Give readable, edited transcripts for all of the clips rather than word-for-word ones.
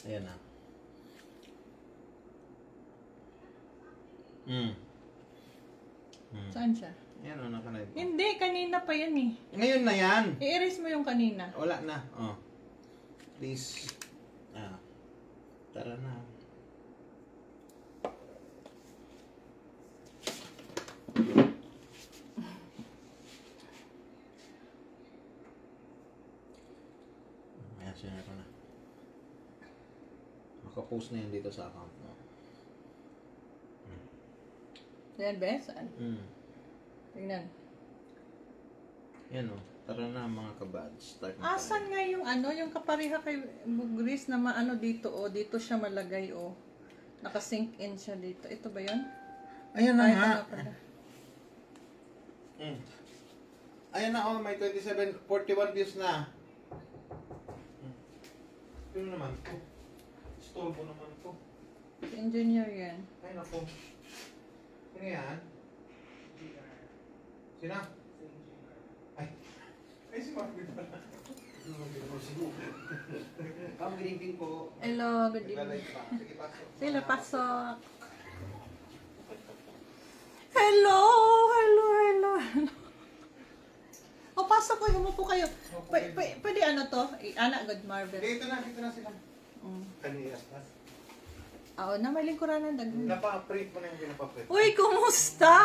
Ayan na. Mm. Saan siya? Ayan o, nakalive. Hindi, kanina pa yan eh. Ngayon na yan. I-erase mo yung kanina. Wala na. Oh. Please. Tara na. Ayan, sinara ko na. Makapost na yan dito sa account mo. Yan, be? Saan? Tingnan. Yan o. Tara na mga kabads. Asan nga yung ano, yung kapareha kay Bugris na maano dito o, dito siya malagay o. Nakasink in siya dito. Ito ba yun? Ayan na Ay, nga. pala. Ayan na oh, may 41 views na. Ano naman to? Stolbo naman to. Engineer yan. Ay naku. Ano yan? Sina? Ay. Ay si Marvin pala. Come, good evening po. Hello, good evening. Sige, pasok. Sila, pasok. Hello, hello, hello. O, pasok ko, humupo kayo. Pwede ano to? Anak, good Marvel. Dito na sila. Kanina pa. Oo, na may lingkuranan dag. Napa-print mo na yung pinapa-print. Uy, kumusta?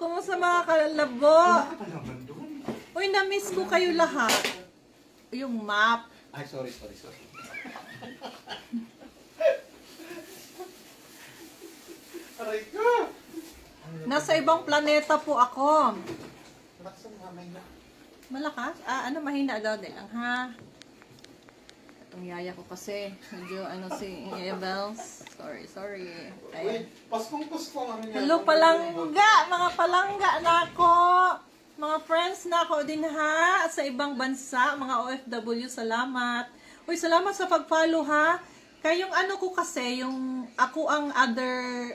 Kumusta mga kalabo? Palaban doon. Uy, na-miss ko kayo lahat. Yung map. Ay, sorry. Aray ka! Nasa ibang planeta po ako. Malakas ang mamay na. Malakas? Ano, mahina daw din lang, ha? Itong yaya ko kasi. Medyo, si Yaya Bells. Sorry. Ayan. Paskong ano niya. Hello, palangga! Mga palangga na ako! Mga friends na ako din, ha? Sa ibang bansa, mga OFW, salamat. Uy, salamat sa pag-follow, ha? Kaya yung ano ko kasi, yung ako ang other,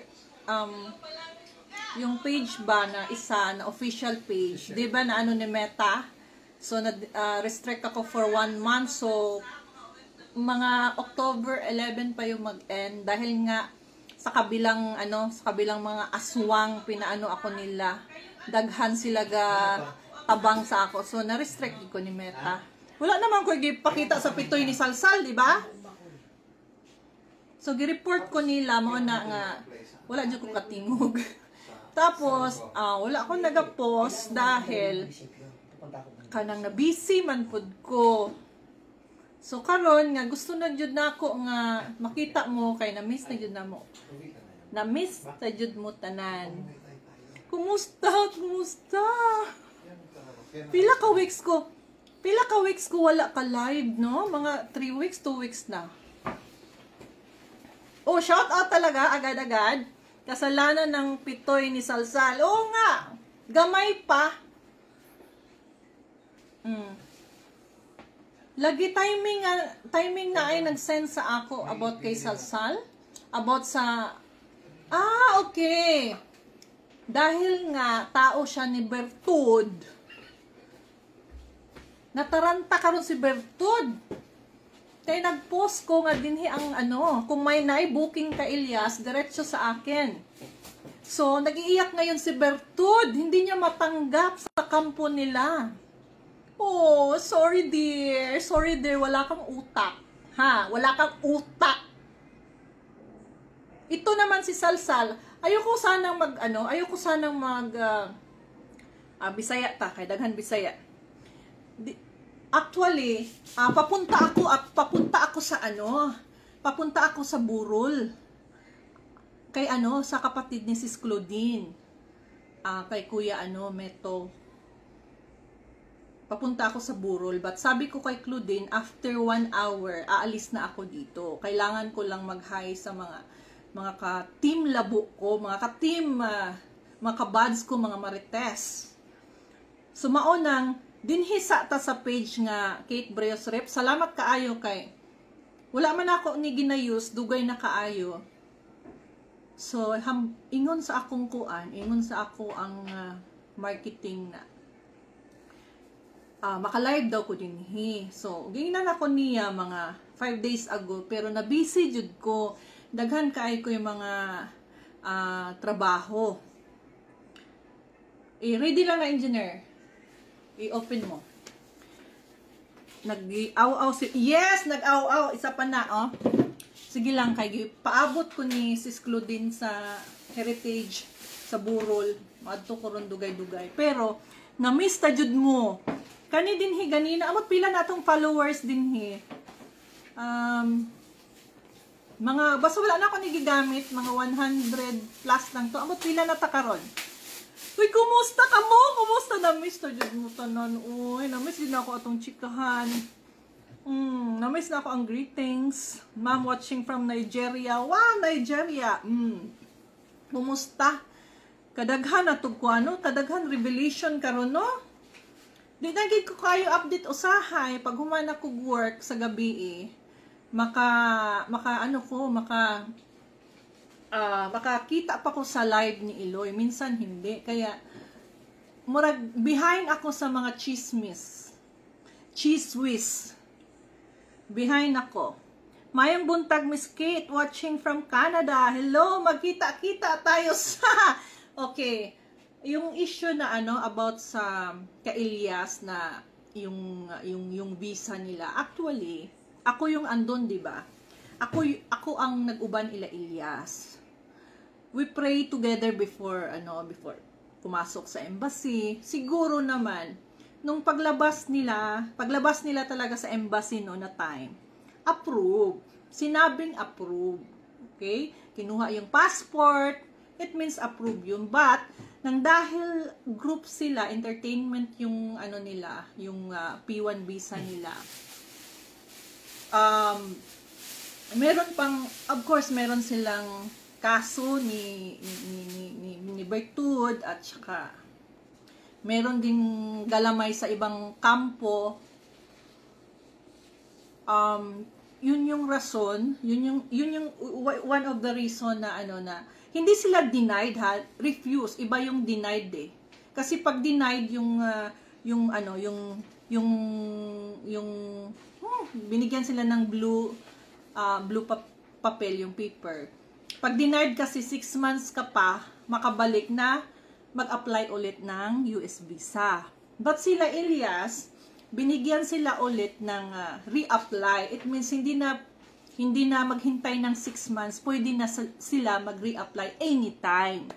yung page ba na isa, na official page, di ba na ano ni Meta? So, restrict ako for 1 month. So, mga October 11 pa yung mag-end. Dahil nga, sa kabilang mga aswang, pinaano ako nila. Daghan sila tabang sa ako. So, na-restrict ko ni Meta. Wala naman ko ipakita sa pitoy ni Salsal, di ba? So, gireport ko nila, mga na nga, wala dyan ko katingog. Tapos, wala akong nag-post dahil kanang na-busy man pod ko. So, karon nga, gusto na jud na ako nga makita mo, kay na-miss na jud na mo. Na-miss na jud mo tanan. Kumusta? Pila ka weeks ko wala ka live, no? Mga 3 weeks, 2 weeks na. Oh, shout out talaga, agad-agad. Kasalanan ng pitoy ni Salsal. Oo nga, gamay pa. Lagi timing na ay nag-send sa ako about kay Salsal. About sa, okay. Dahil nga, tao siya ni Bertud. Nataranta karon si Bertud. Kaya nag-post ko nga dinhi ang kung may booking ka Elias, diretso sa akin. So, nag-iiyak ngayon si Bertud. Hindi niya matanggap sa kampo nila. Oh, sorry dear. Wala kang utak. Ha? Wala kang utak. Ito naman si Salsal. Ayoko sanang Bisaya ta, kay daghan Bisaya. Actually, papunta ako sa Burol. Kay sa kapatid ni Sis Claudine. Kay Kuya Meto. Papunta ako sa Burol, but sabi ko kay Claudine, after 1 hour, aalis na ako dito. Kailangan ko lang mag-hi sa mga ka-team labo ko, mga ka-team, mga kabads ko, mga marites. So, maunang, dinhisa ta sa page nga, Kate Breos Rep. Salamat kaayo kay, wala man ako ni ginayos, dugay na kaayo. So, ingon sa akong ang marketing na. Maka-live daw ko dinhi. So, gingnan ako niya mga 5 days ago, pero na busy jud ko. Daghan kaay ko yung mga trabaho. Ready lang na, engineer. I-open mo. Nag-aw-aw si... Yes! Nag-aw-aw. Isa pa na, oh. Sige lang, kay paabot ko ni Sis Claudine sa Heritage, sa Burol. Maadto ko ron dugay-dugay. Pero, na-miss ta jud mo. Kani din ganina. Amot pila na atong followers din basta wala na ako nigigamit. Mga 100 plus lang to. Amot pila na ta karon. Uy, kumusta ka mo? Kumusta na-miss ta jud mo tanan? Uy, na-miss din ako atong chikahan. Na-miss na ako ang greetings. Ma'am watching from Nigeria. Wow, Nigeria. Kumusta? Kadaghan na to ko ano? Kadaghan revelation karon no? Di nagig ko kayo update usahay pag humana ko work sa gabi makakita pa ko sa live ni Eloy. Minsan hindi. Kaya murag behind ako sa mga chismis. Chiswis. Behind ako. Mayang buntag, Miss Kate, watching from Canada. Hello, magkita-kita tayo sa... Okay. Yung issue na about sa ka-Elias na yung visa nila. Actually, ako yung andon, 'di ba? Ako ang nag-uban ila Elias. We pray together before pumasok sa embassy. Siguro naman nung paglabas nila talaga sa embassy no na time. Approve. Sinabing approve. Okay? Kinuha yung passport. It means approve yun. But, nang dahil group sila, entertainment yung nila, yung P1 visa nila. Meron pang, of course, meron silang kaso ni Bertud at saka meron ding galamay sa ibang kampo. Yun yung rason, yun yung one of the reason na hindi sila denied refuse, iba yung denied Kasi pag denied binigyan sila ng blue papel, yung paper. Pag denied kasi 6 months ka pa makabalik na mag-apply ulit ng US visa. But sila Elias, binigyan sila ulit ng reapply. It means hindi na maghintay ng 6 months, pwede na sila mag-reapply anytime.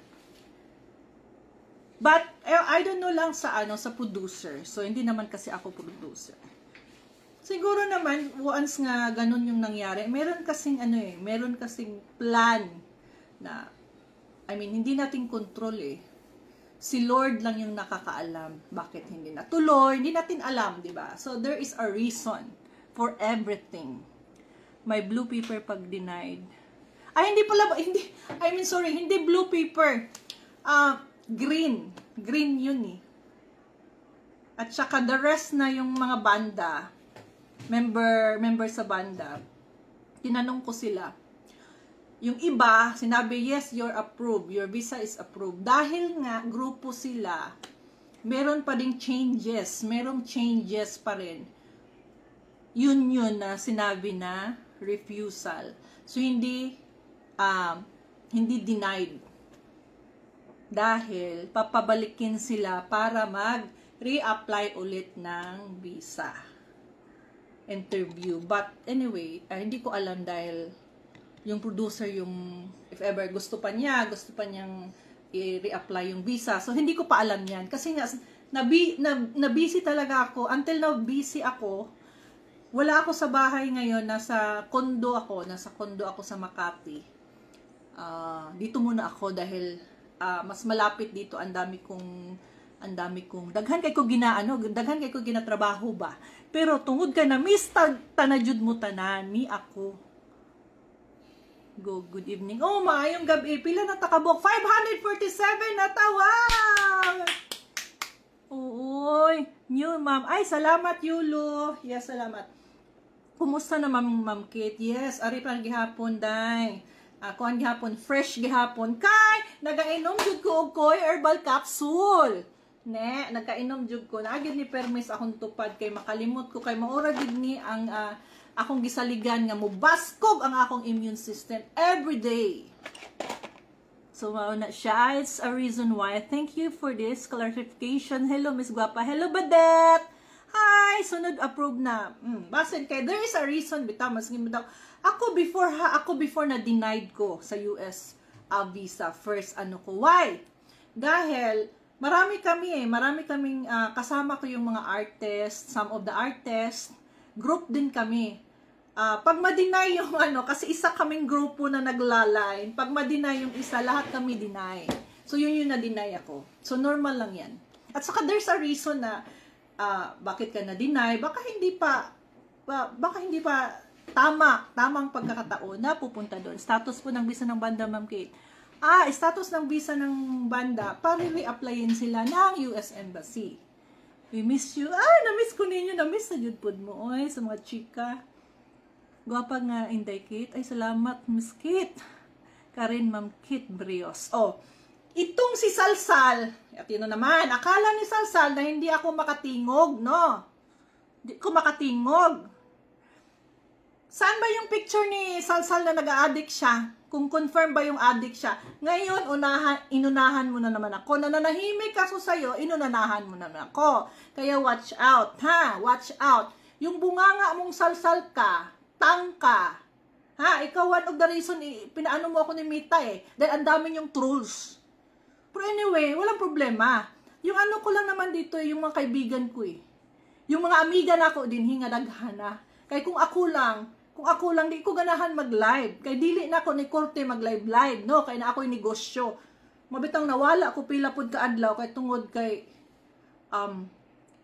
But I don't know lang sa producer. So hindi naman kasi ako producer. Siguro naman once nga ganun yung nangyari, meron kasing plan na hindi natin control Si Lord lang yung nakakaalam bakit hindi natuloy. Hindi natin alam, 'di ba? So there is a reason for everything. My blue paper pag denied. Hindi blue paper. Green. Green yun At saka the rest na yung mga banda, member sa banda, tinanong ko sila. Yung iba, sinabi, yes, you're approved. Your visa is approved. Dahil nga, grupo sila, meron pa ding changes. Merong changes pa rin. Yun na sinabi na refusal. So, hindi denied. Dahil, papabalikin sila para mag-reapply ulit ng visa. Interview. But, anyway, hindi ko alam dahil yung producer if ever gusto pa niyang i-reapply yung visa. So, hindi ko pa alam yan. Kasi nga, na-busy talaga ako. Until now, busy ako. Wala ako sa bahay ngayon, nasa condo ako sa Makati. Dito muna ako dahil mas malapit dito, ang dami kong daghan kay ko ginatrabaho ba. Pero tungod ka na miss tanajud mo tanan ni ako. Good evening. Oh, maayong gabi. Pila na takabok? 547 na tawa. Uy, new ma'am. Ay, salamat Yulo. Yes, salamat. Kumusta na Ma'am Kate? Yes, ari pa gihapon day. Kuan gihapon, fresh gihapon. Kay nagainom jud ko og koy herbal capsule. Nagkainom jud ko. Naagid ni permis akong tupad kay makalimot ko kay maura gid ni ang akong gisaligan nga mubaskob ang akong immune system every day. So, mauna siya. It's a reason why. Thank you for this clarification. Hello, Miss Guapa. Hello, Badet. Hi! Sunod approve na. Basin kay there is a reason bitaw mas daw. Ako before na denied ko sa US visa first ko. Why? Dahil marami kaming kasama ko yung mga artists, some of the artists, group din kami. Pag ma-deny yung kasi isa kaming grupo na naglaline, pag ma-deny yung isa, lahat kami deny. So, yun yung na-deny ako. So, normal lang yan. At saka, there's a reason na, bakit ka na-deny, baka hindi pa tamang pagkakataon na pupunta doon. Status po ng visa ng banda, Ma'am Kate. Status ng visa ng banda, pa-re-applyin sila ng US Embassy. We miss you. Na-miss ko ninyo, na-miss na jud pod mo. Oy, sa mga chika. Guwapa nga, Inday Kate. Ay, salamat, Miss Kate. Karin, Ma'am Kate Brios. Itong si Salsal, at yun naman, akala ni Salsal na hindi ako makatingog, no? Hindi ko makatingog. Saan ba yung picture ni Salsal na nag-a-addict siya? Kung confirm ba yung addict siya? Ngayon, inunahan mo na naman ako. Nananahimik kaso sa'yo, inunanahan mo naman ako. Kaya watch out, ha? Watch out. Yung bunganga mong salsal ka, tangka. Ha? Ikaw, one of the reason, pinaano mo ako ni Mita dahil ang dami yung trolls. Pero anyway, walang problema. Yung ko lang naman dito, yung mga kaibigan ko Yung mga amiga na ako din, hinga daghana. Kaya kung ako lang, di ko ganahan mag-live. Kaya dili na ako ni Korte mag-live, no? Kaya na ako'y negosyo. Mabitang nawala ako pila pod ka adlaw kay tungod kay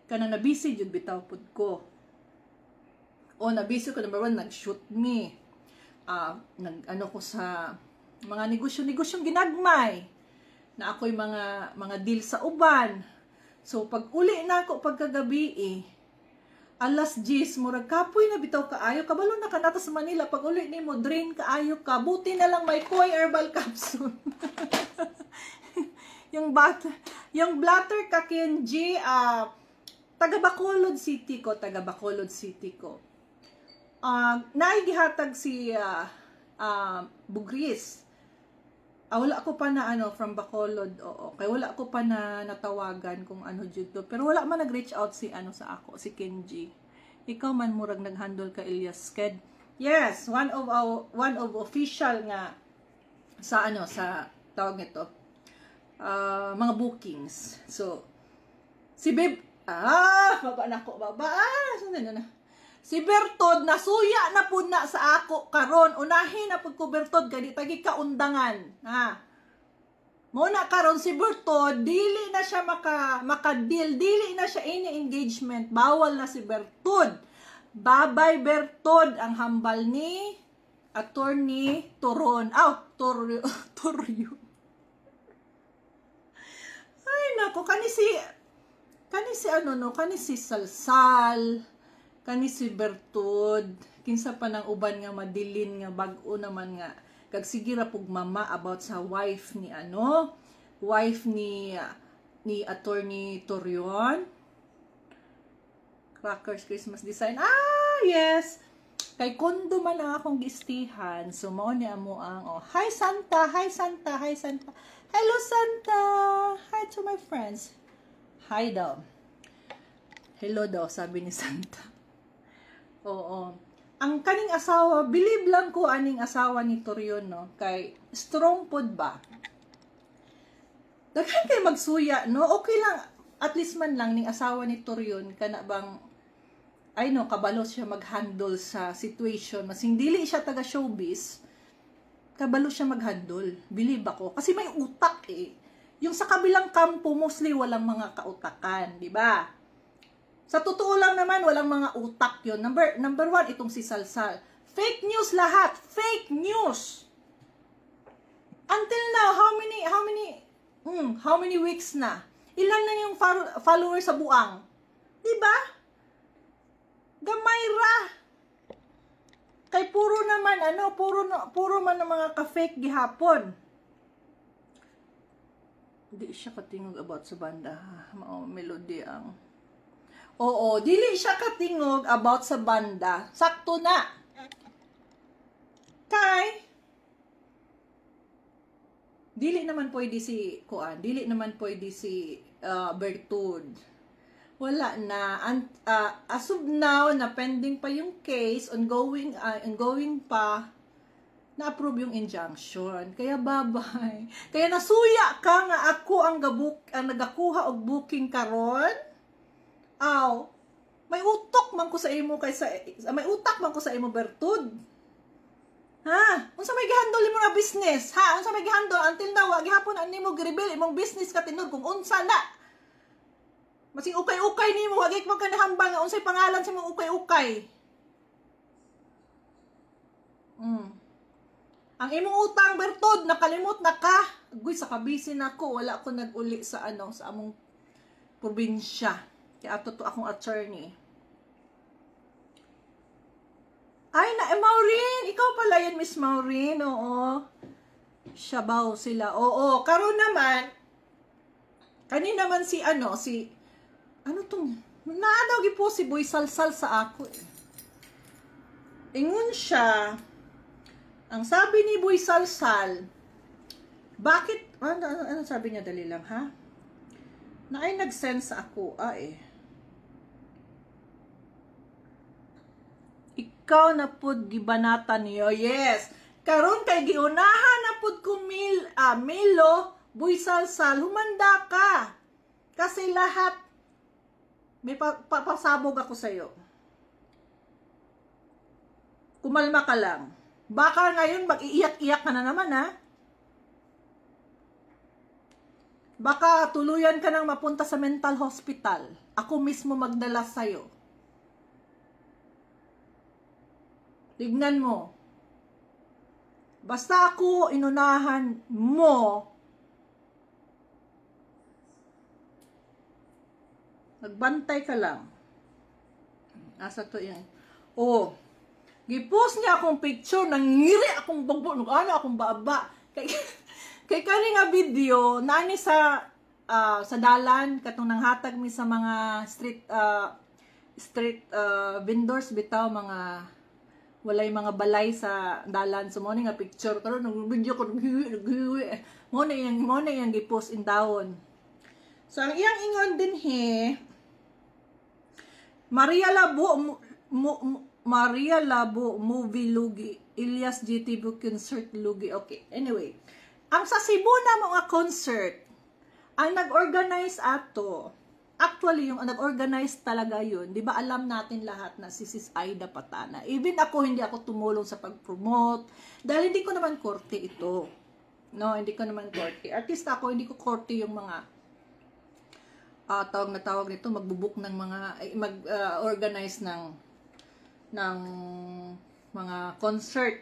kanang na-busy jud bitaw pod ko. Na-busy ko, number 1, nag-shoot me. Ko sa mga negosyong ginagmay. Na ako'y mga deal sa uban. So, pag uli na ako pagkagabi alas 10, murag kapoy na bitaw kaayo. Kabalo na kanata sa Manila. Pag uli ni mo, drain kaayo ka. Buti na lang may Koi herbal capsule. yung blatter ka, Kenji, taga Bacolod City ko. Naigihatag si Bugris. Wala ako pa na from Bacolod, kaya wala ako pa na natawagan kung dito. Pero wala man nag-reach out si sa ako, si Kenji. Ikaw man murag nag-handle ka, Elias Sked. Yes, one of official nga sa sa tawag nito. Mga bookings. So si Beb si Bertod nasuya na pud na sa ako karon. Unahin na pud ko Bertod kay di tagi kaundangan. Mo na karon si Bertod dili na siya maka-deal, dili na siya any engagement. Bawal na si Bertod. Babay Bertod ang hambal ni Attorney Toron. Toryo. Ay nako, kani si Salsal. Kani si Bertod, kinsa pa ng uban nga madilin nga bag-o naman nga kag sigira pug mama about sa wife ni Attorney Torion. Crackers Christmas design. Yes. Kay kondo man ang akong gistihan. So mao ni amo ang Hi Santa. Hello Santa. Hi to my friends. Hi daw. Hello daw sabi ni Santa. Ang kaning asawa, believe lang ko aning asawa ni Torion, no? Kay strong pod ba? Daghan kay magsuya, no? Okay lang, at least man lang ning asawa ni Torion kana bang kabalo siya mag-handle sa situation. Masing dili siya taga showbiz, kabalo siya mag-handle. Believe ako kasi may utak Yung sa kabilang kampo mostly walang mga kautakan, di ba? Sa totoo lang naman, walang mga utak yun. Number 1, itong si Salsal. Fake news lahat. Fake news. Until now, how many weeks na? Ilan na yung followers sa buang? Diba? Gamay ra. Kay puro naman, puro man ng mga ka-fake gihapon. Hindi siya katingog about sa banda. Melody ang... Oo, dili siya katingog about sa banda. Sakto na. Kay, dili naman pwede si Kuan, dili naman pwede si Bertud. Wala na. As of now, na pending pa yung case, ongoing pa, na-approve yung injunction. Kaya bye-bye. Kaya nasuya ka nga ako ang nagakuha og booking karon. Aw, may utok man ko sa imo may utak man ko sa imo Bertud. Ha? Unsa may gihandle mo na business? Ha? Unsa may gihandle until now gihapon ani mo gi-reveal imong business ka tinud kung unsa na. Masing ukay-ukay nimo wag mo ka nahambal nga unsay pangalan sa imong ukay-ukay. Ang imong utang Bertud nakalimot na ka. Agoy sa kabisi nako wala ako nag-uli sa sa among probinsya. Kaya ato to akong attorney. Ay, Maureen! Ikaw pala yun, Miss Maureen. Oo. Shabaw sila. Oo. Karon naman, kanina naman ano tong, naadawgi po si Boy Salsal sa ako eh. Ingon siya, ang sabi ni Boy Salsal, bakit, ano sabi niya, dali lang ha? Na ay nag-send sa ako, Ikaw na pud gibanatan niyo. Yes. Karon kay giunahan na pud ko Milo, Boy Salsal, humanda ka. Kasi lahat may papasabog ako sa iyo. Kumalma ka lang. Baka ngayon mag-iiyak-iyak ka na naman ha. Baka tuluyan ka nang mapunta sa mental hospital. Ako mismo magdala sa'yo. Tignan mo. Basta ako inunahan mo, nagbantay ka lang. Asa to yan? Oh, gipost niya akong picture, nangiri akong bagbo, akong baba. Kay kani nga video, nani sa dalan, katong nanghatag mi sa mga street vendors bitaw, mga walay mga balay sa dalan. So mo nga picture karon nag video ko naghiwi. Mo na yang gi-post in town. So ang iyang ingon din Maria Labo movie lugi, Ilyas GTV concert lugi. Okay, anyway. Ang sa Cebu na mga concert, ang nag-organize ato, actually, yung nag-organize talaga yun, di ba alam natin lahat na si Sis Aida Patana. Even ako, hindi ako tumulong sa pag-promote, dahil hindi ko naman korte ito. No, hindi ko naman korte. Artist ako, hindi ko korte yung mga tawag nito, magbubuk ng mga, mag-organize ng mga concert.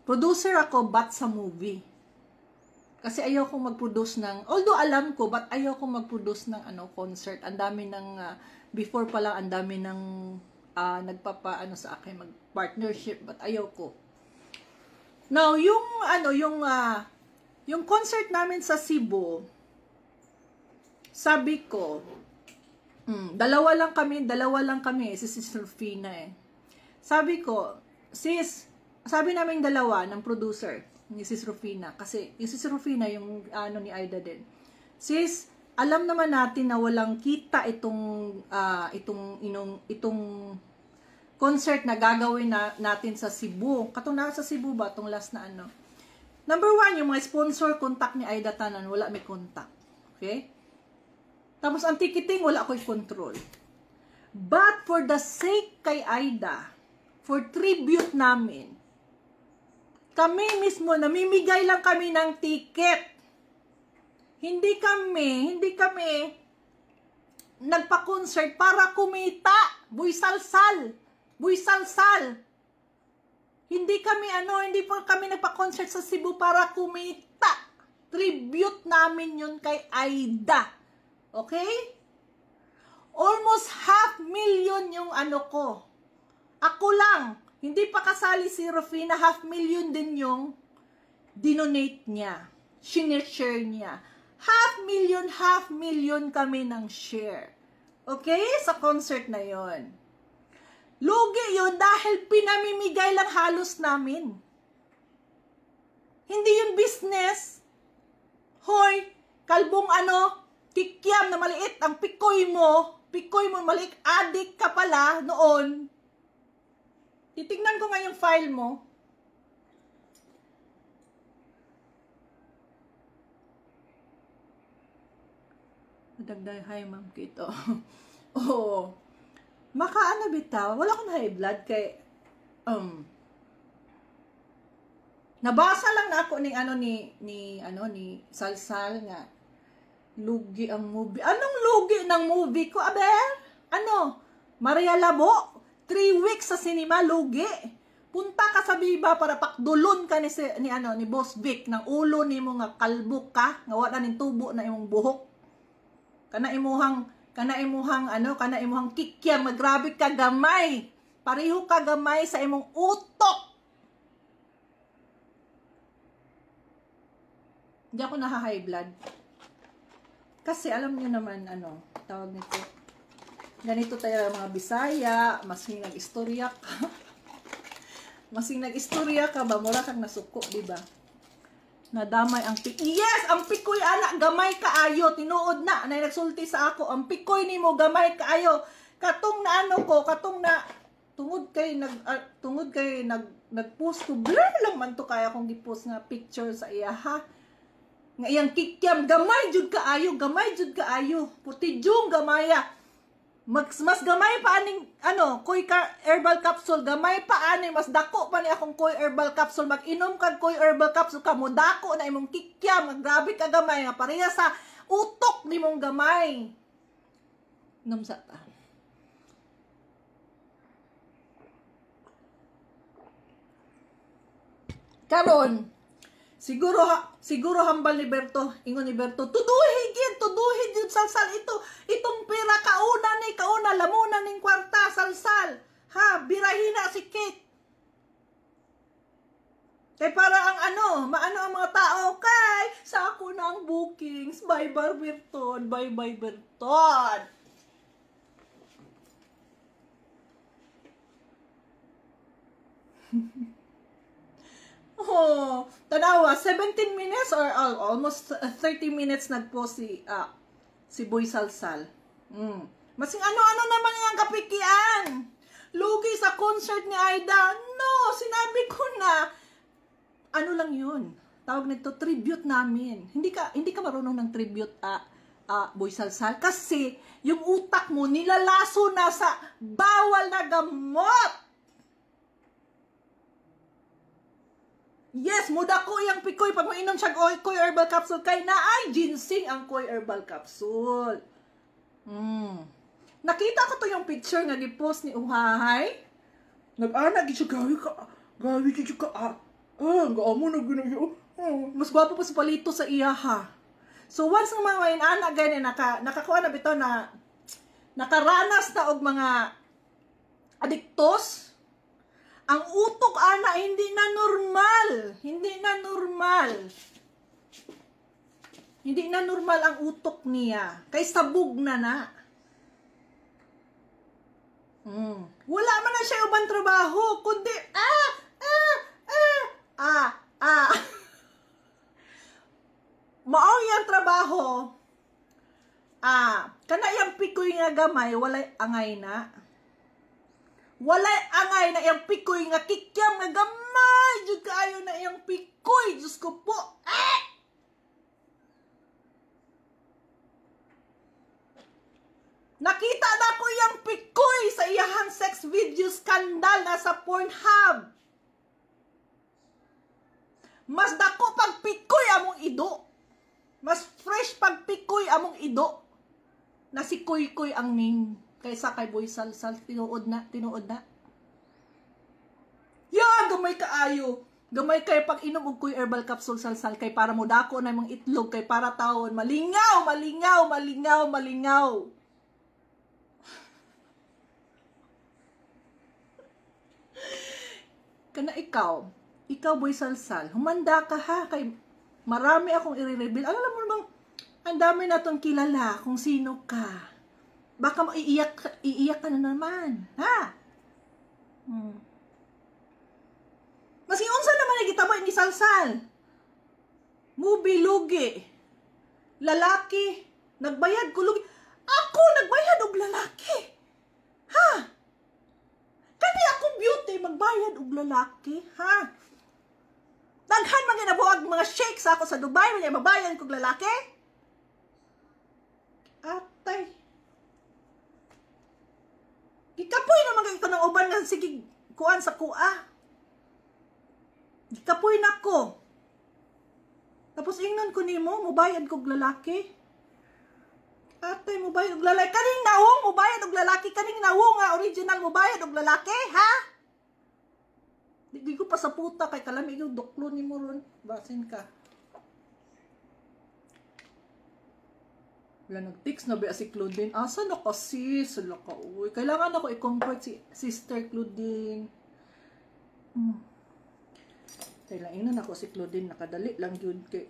Producer ako, but sa movie. Kasi ayaw kong mag-produce ng, although alam ko, but ayaw kong mag-produce ng concert. Ang dami ng, before pa lang, ang dami ng nagpapa, sa akin, mag-partnership, but ayaw ko. Now, yung concert namin sa Cebu, sabi ko, dalawa lang kami, si Sis Rufina eh. Sabi ko, sis, sabi namin dalawa ng producer, ni Sis Rufina, kasi yung Sis Rufina yung ni Aida din. Sis, alam naman natin na walang kita itong concert na gagawin natin sa Cebu. Katong nasa Cebu ba itong last na Number one, yung mga sponsor contact ni Aida tanan, wala may contact. Okay? Tapos ang ticketing wala ko'y control. But for the sake kay Aida, for tribute namin, kami mismo, namimigay lang kami ng ticket. Hindi kami nagpa-concert para kumita. Boy Salsal. Hindi pa kami nagpa-concert sa Cebu para kumita. Tribute namin yun kay Aida. Okay? Almost 500,000 yung ko. Ako lang. Hindi pa kasali si Rufina, 500,000 din yung dinonate niya. Share niya. 500,000 kami ng share. Okay? Sa concert na yon. Lugi yun dahil pinamimigay lang halos namin. Hindi yun business. Hoy, kalbong kikiam na maliit ang pikoy mo maliit, adik ka pala noon. Titignan ko nga yung file mo. Dagdag, hi ma'am Kito. Oo. Makaano bitaw, wala akong high blood kay nabasa lang na ako ni Salsal nga lugi ang movie. Anong lugi ng movie ko, aber? Maria Labo, 3 weeks sa cinema, lugi. Punta ka sa Viva para pakdulon ka ni Boss Vic ng ulo ni mo nga kalbo ka, nga wala ning tubo na imong buhok. Kana imuhang kikyam, magrabe ka gamay. Pareho ka gamay sa imong utok. Hindi ako naha-high blood. Kasi alam niyo naman, tawag nito. Ganito tayo mga Bisaya, masing nag-istorya ka. Masing nag-istorya ka ba, mura kang nasuko, di ba? Nadamay ang yes, ang pikoy anak, gamay kaayo, tinuod na nagsulti sa ako, ang pikoy nimo gamay kaayo. Katong na katong na tungod kay nag-post ko, blur lang man to kaya akong gi-post nga picture sa iya ha. Nga iyang kikyam, gamay jud kaayo, puti jung gamaya. Mas gamay pa aning koy herbal capsule, gamay pa ani, mas dako pa ni akong koy herbal capsule. Mag-inom kag koy herbal capsule ka mo dako na imong kikyam, grabe ka gamay nga pareha sa utok nimong gamay. Namsa ta. Karon, siguro hambal ni Berto, ingon ni Berto, tuduhid yun, Salsal, itong pera, kauna, lamunan ning kwarta, Salsal, ha, birahin na si Kate. Kaya para ang maano ang mga tao, kay, sa ako na ang bookings, bye Berton. Oh, tanawa, 17 minutes or almost 30 minutes nagpost si Boy Salsal. Masing ano naman yung kapikian. Lugi sa concert ni Aida. No, sinabi ko na, lang yun. Tawag nito, tribute namin. Hindi ka marunong ng tribute, Boy Salsal. Kasi, yung utak mo, nilalaso na sa bawal na gamot. Yes, muda ko yung pikoy pag mainom siya koy herbal capsule kay na ay ginseng ang koy herbal capsule. Nakita ko to yung picture nga gi-post ni Uhahay. Nag-ana gid siya gawi gid ka. Gaamo na ginayo. Mas gwapo pa si Palito sa iya ha. So once ng mga inana gani nakakuha na bitaw na nakaranas na og mga adiktos. Ang utok ana hindi na normal. Hindi na normal ang utok niya. Kay sabog na. Wala man na siya ubang trabaho kundi mao yang trabaho. Kana yang pikoy nga gamay walay angay na. Walay angay na iyang pikoy nga kikyam nga gamay. Diyod kaayo na iyang pikoy. Diyos ko po. Nakita na ko iyang pikoy sa iyahang sex video scandal na sa Pornhub. Mas dako pag pikoy among ido. Mas fresh pag pikoy among ido. Na si Koy ang name. Kaysa kay Boy Salsal, tinuod na. Yan, gamay kaayo. Gamay kay pag inom og koy herbal capsule Salsal kay para mo dako na imong itlog kay para taon malingaw. Kana ikaw Boy Salsal, humanda ka ha kay marami akong i-reveal. Alam mo bang ang dami na tong kilala kung sino ka. Baka iiyak ka na naman. Ha? Mas unsa naman ay gitabo ni salsal. Movie lugi. Lalaki. Nagbayad ko lugi. Ako nagbayad og lalaki. Ha? Kani ako beauty magbayad og lalaki. Ha? Daghan man ginabuag mga shakes ako sa Dubai. May mabayan kog lalaki. Atay. Gikapoy naman kayo ng uban nga sige kuan sa kuha. Gikapoy na ko. Tapos ingnan ko nimo, mubayad kog lalaki. Atay, mubayad og lalaki. Kaning nawong mubayad og lalaki. Kaning nawong nga original mubayad og lalaki, ha? Di ko pa sa puta kay kalami yung doklo nimo ron. Basin ka. Wala nag-text na ba si Claudine? Asa na kasi? Sala ka, uy. Kailangan ako i-comfort si Sister Claudine. Kailangan ako si Claudine. Nakadali lang yun kay...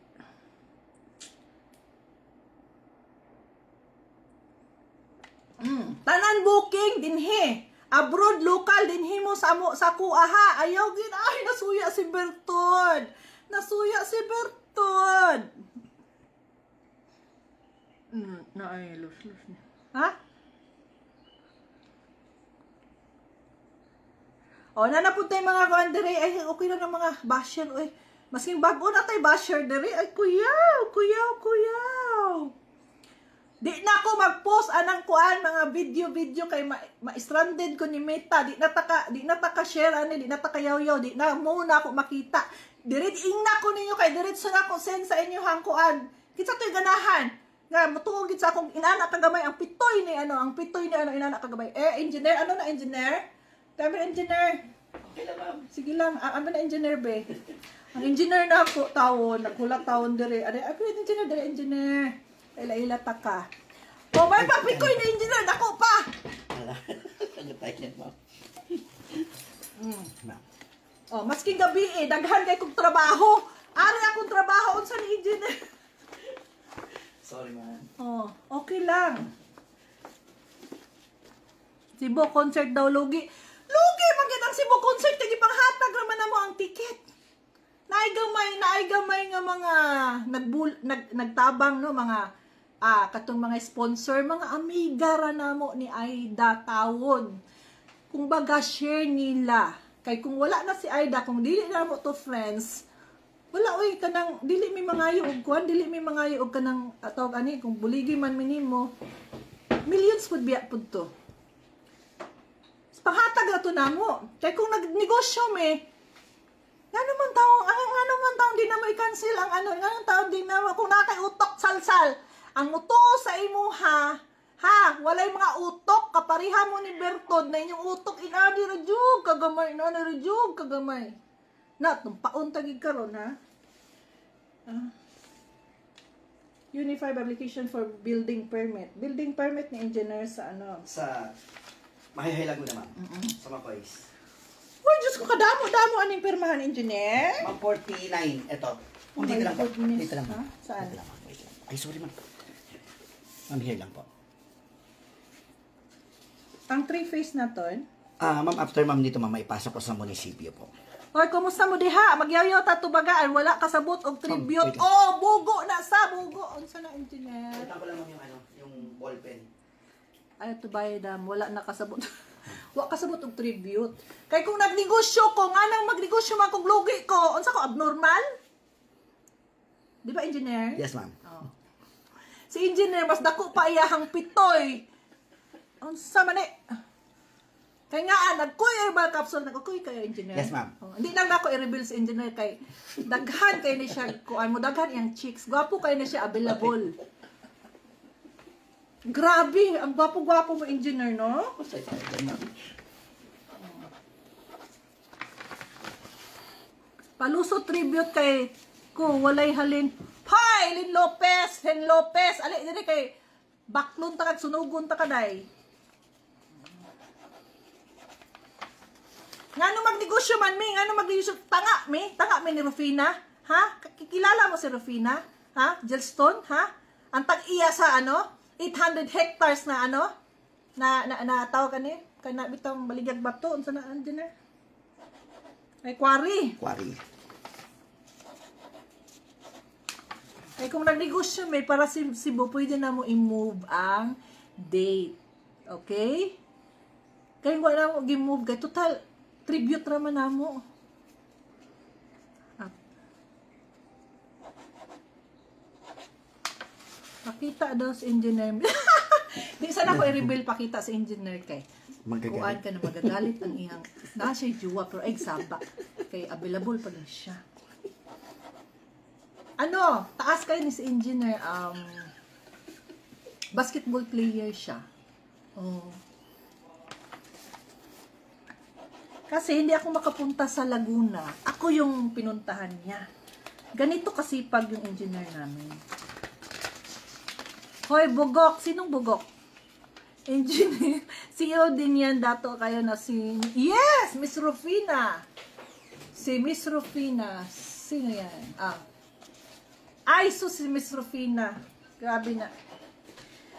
Tanan booking dinhi. Abroad, local dinhi mo sa kuha ha. Ayaw gin. Ay, nasuya si Bertod. Nasuya si Bertod. Ay, lus niya. Ha? O, nanapunta yung mga kuhan dere. Ay, okay na ng mga basher. Uy, masking bago na tayo basher dere. Ay, kuyaw. Di na ako mag-post anang kuan mga video kay ma-stranded ko ni Meta. Di na taka share ani, di na taka yaw-yaw, di na muna ako makita. Diret ingna ko ninyo kay diretso na ko send sa inyo hang kuan. Kitsa to'y ganahan. Nga mutuog gid sa akong inana kagamay ang pitoy ni inana kagamay. Engineer ano na engineer? Tabi engineer. Okay lang, ma'am. Sige lang, ano na engineer be? Ang engineer na ako tawon, naghulat tawon dire. Ako engineer. Ila taka. O may papikoy na engineer, dako pa. Wala. Sagatay niya, ma'am. O, masking gabi daghan kay kong trabaho. Ari akong trabaho unsa ni engineer. Sorry, ma'am. Oh, okay lang. Cebu concert daw lugi. Lugi magid ang Cebu concert kay panghatag naman namo ang ticket. Naay gamay nga mga nagtabang no mga katong mga sponsor, mga amiga ra namo ni Aida tawon. Kung baga share nila. Kay kung wala na si Aida, kung dili na mo to friends, wala oy kanang dili mi mangayo og kuan, dili mi mangayo og kanang tawag ani kung buligi man minimo. Millions would be pud to. Panghatag ra to namo. Kay kung nagnegosyo me, ano man taong di na mo i-cancel ang ano, anong taong di na mo kung nakay utok salsal. Ang uto sa imo ha, walay mga utok, kapariha mo ni Bertod na inyong utok, inadi rajug kagamay. Na, tumpaon tagig karon ha. Unified application for building permit. Building permit ni engineer sa ano? Sa Mahihilag mo naman. Sa Makoys. Uy, Diyos ko, kadamo-damo aning pirmahan, engineer. Ma'am, 49. Ito. Oh Dito lang po. goodness. Dito lang po. Ha? Saan? Dito lang po. Wait lang. Ay, sorry ma'am. Ma'am, here lang po. Ang 3-phase na to, Ma'am, after ma'am dito, ma'am, maipasok ko sa munisipyo po. Oy, kumusta mo diha? Magyaw-yaw ta tubagaan, wala kasabot og tribute. wait lang. Oh, bugo na sa bugo. Unsa na engineer? Ito ko lang ma'am yung ballpen. Ay to bayadam, wala na kasabot. Wa kasabot og tribute. Kay kung nagnegosyo ko, nga nang magnegosyo man kog lugi ko, unsa ko abnormal? Di ba engineer? Yes, ma'am. Oh. Si engineer mas dako pa iyahang pitoy. Unsa man kay nga nagkuy herbal capsule nagkuy kayo engineer. Yes, ma'am. Oh, hindi lang nako i-reveal si engineer kay daghan kay ni siya kuan mo daghan yang chicks. Gwapo kay na siya available. Grabe, ang gwapo-gwapo mo engineer, no? Palusot tribute kay ko walay halin. Hi, Lin Lopez. Ali diri kay baklon ta kag sunugon ta kaday. Ngano magnegosyo man mi, ngano magnegosyo tanga mi ni Rufina, ha? Kilala mo si Rufina, ha? Gelstone, ha? Ang tag-iya sa ano? 800 hectares na ano? Na tawag kani kana bitong baligyag bato unsa na engineer? Ay quarry. Quarry. Ay kung nagnegosyo may para si Cebu, pwede na mo i-move ang date. Okay? Kaya wala mo i-move kay total tribute raman namo. Pakita daw si engineer. Di sana ko i-reveal pakita si engineer kay. Kuan ka na magagalit ang iyang. Na siya juwa pero ay saba. Kay available pa lang siya. Ano, taas kayo ni si engineer, basketball player siya. Oh. Kasi hindi ako makapunta sa Laguna. Ako yung pinuntahan niya. Ganito kasipag yung engineer namin. Hoy, Bugok. Sinong Bugok? Engineer. CEO din yan. Dato kayo na si... Yes! Miss Rufina. Si Miss Rufina. Sino yan? Ay, so si Miss Rufina. Grabe na.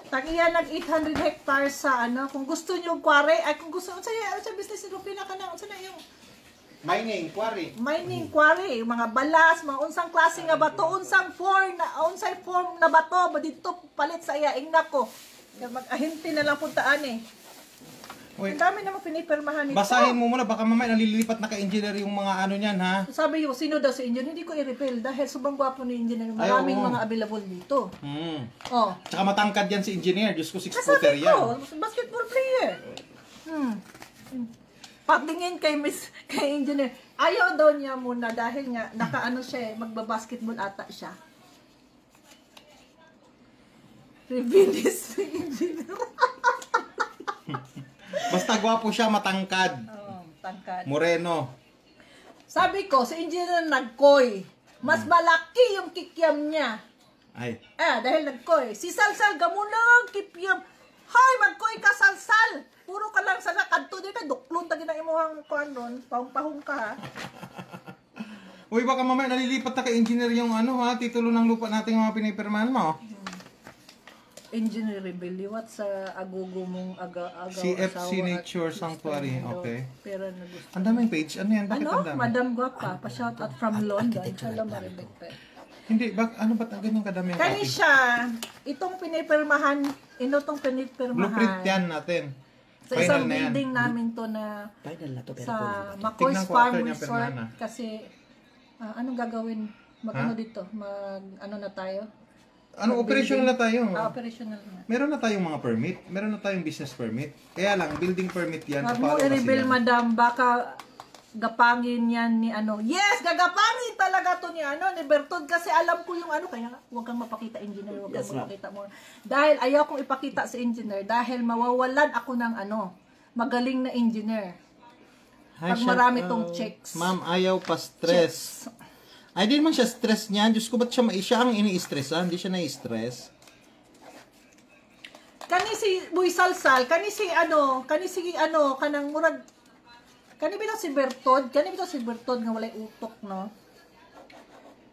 Tagiya nag 800 hectares sa ano. Kung gusto nyo quarry, ay kung gusto, sa business ni Rufina ka na, na yung Mining, quarry. mining quarry, mga balas, mga unsang klase nga bato, unsang form na bato, ba dito palit sa iya, nako. Mag-ahinti na lang puntaan eh. Wait. Ang dami naman pinipirmahan nito. Basahin mo muna, baka mamaya nalilipat na ka-engineer yung mga ano niyan, ha? Sabi yung, sino daw si engineer? Hindi ko i-reveal dahil sobrang gwapo ni engineer. Maraming oo. mga available dito. Oh. Tsaka matangkad yan si engineer. Diyos ko, 6-footer Sabi yan. ko, basketball player. Patingin kay engineer. Ayaw daw niya muna dahil nga nakaano siya, magbabasketball ata siya. Reveal is engineer. Basta gwapo siya, matangkad. Tangkad. Moreno. Sabi ko, si engineer nagkoy. Mas malaki yung kikiam niya. Ay. Dahil nagkoy. Si Salsal, gamunang kikiam. Hoy, magkoy ka, Salsal. Puro ka lang sa kanto din ka. Duklon, tagi na imuhang kuhan nun. Pahong-pahong ka, ha. Uy, baka mamaya nalilipat na ka-engineer yung ano, ha? Titulo ng lupa natin yung mga pinipirmahan mo. Engineer Rebelliwat sa agogo mong agaw CFC Nature Sanctuary, okay. Pero na gusto. Ang daming page. Ano yan? Bakit ang dami? Madam Guapa, pa-shout out from London. Hello, Maribete. Hindi, ano ba't ganyan kadami? Kani siya, itong pinipirmahan, itong pinipirmahan. Blueprint yan natin. Sa isang building namin to na Final na to, pero sa kung- Macoy's Tignan ko Farm after niya, Resort. Permana. Kasi, anong gagawin? Ano dito? Ano na tayo? Ano, operational na tayo. Operational na. Meron na tayong mga permit. Meron na tayong business permit. Kaya lang, building permit yan. Wag mo i-reveal, madam. Baka gapangin yan ni ano. Yes! Gagapangin talaga to ni ano, ni Bertod. Kasi alam ko yung ano. Kaya huwag kang mapakita, engineer. Huwag kang mapakita mo. Dahil ayaw kong ipakita si engineer. Dahil mawawalan ako ng ano, magaling na engineer. Pag marami tong checks. Ma'am, ayaw pa stress. Checks. Ay, di naman siya stress niyan. Diyos ko, ba't siya ang ini-stress, ha? Hindi siya na-stress. Kani si Boy Salsal, kanang murag, kani bitaw si Bertod nga walay utok, no?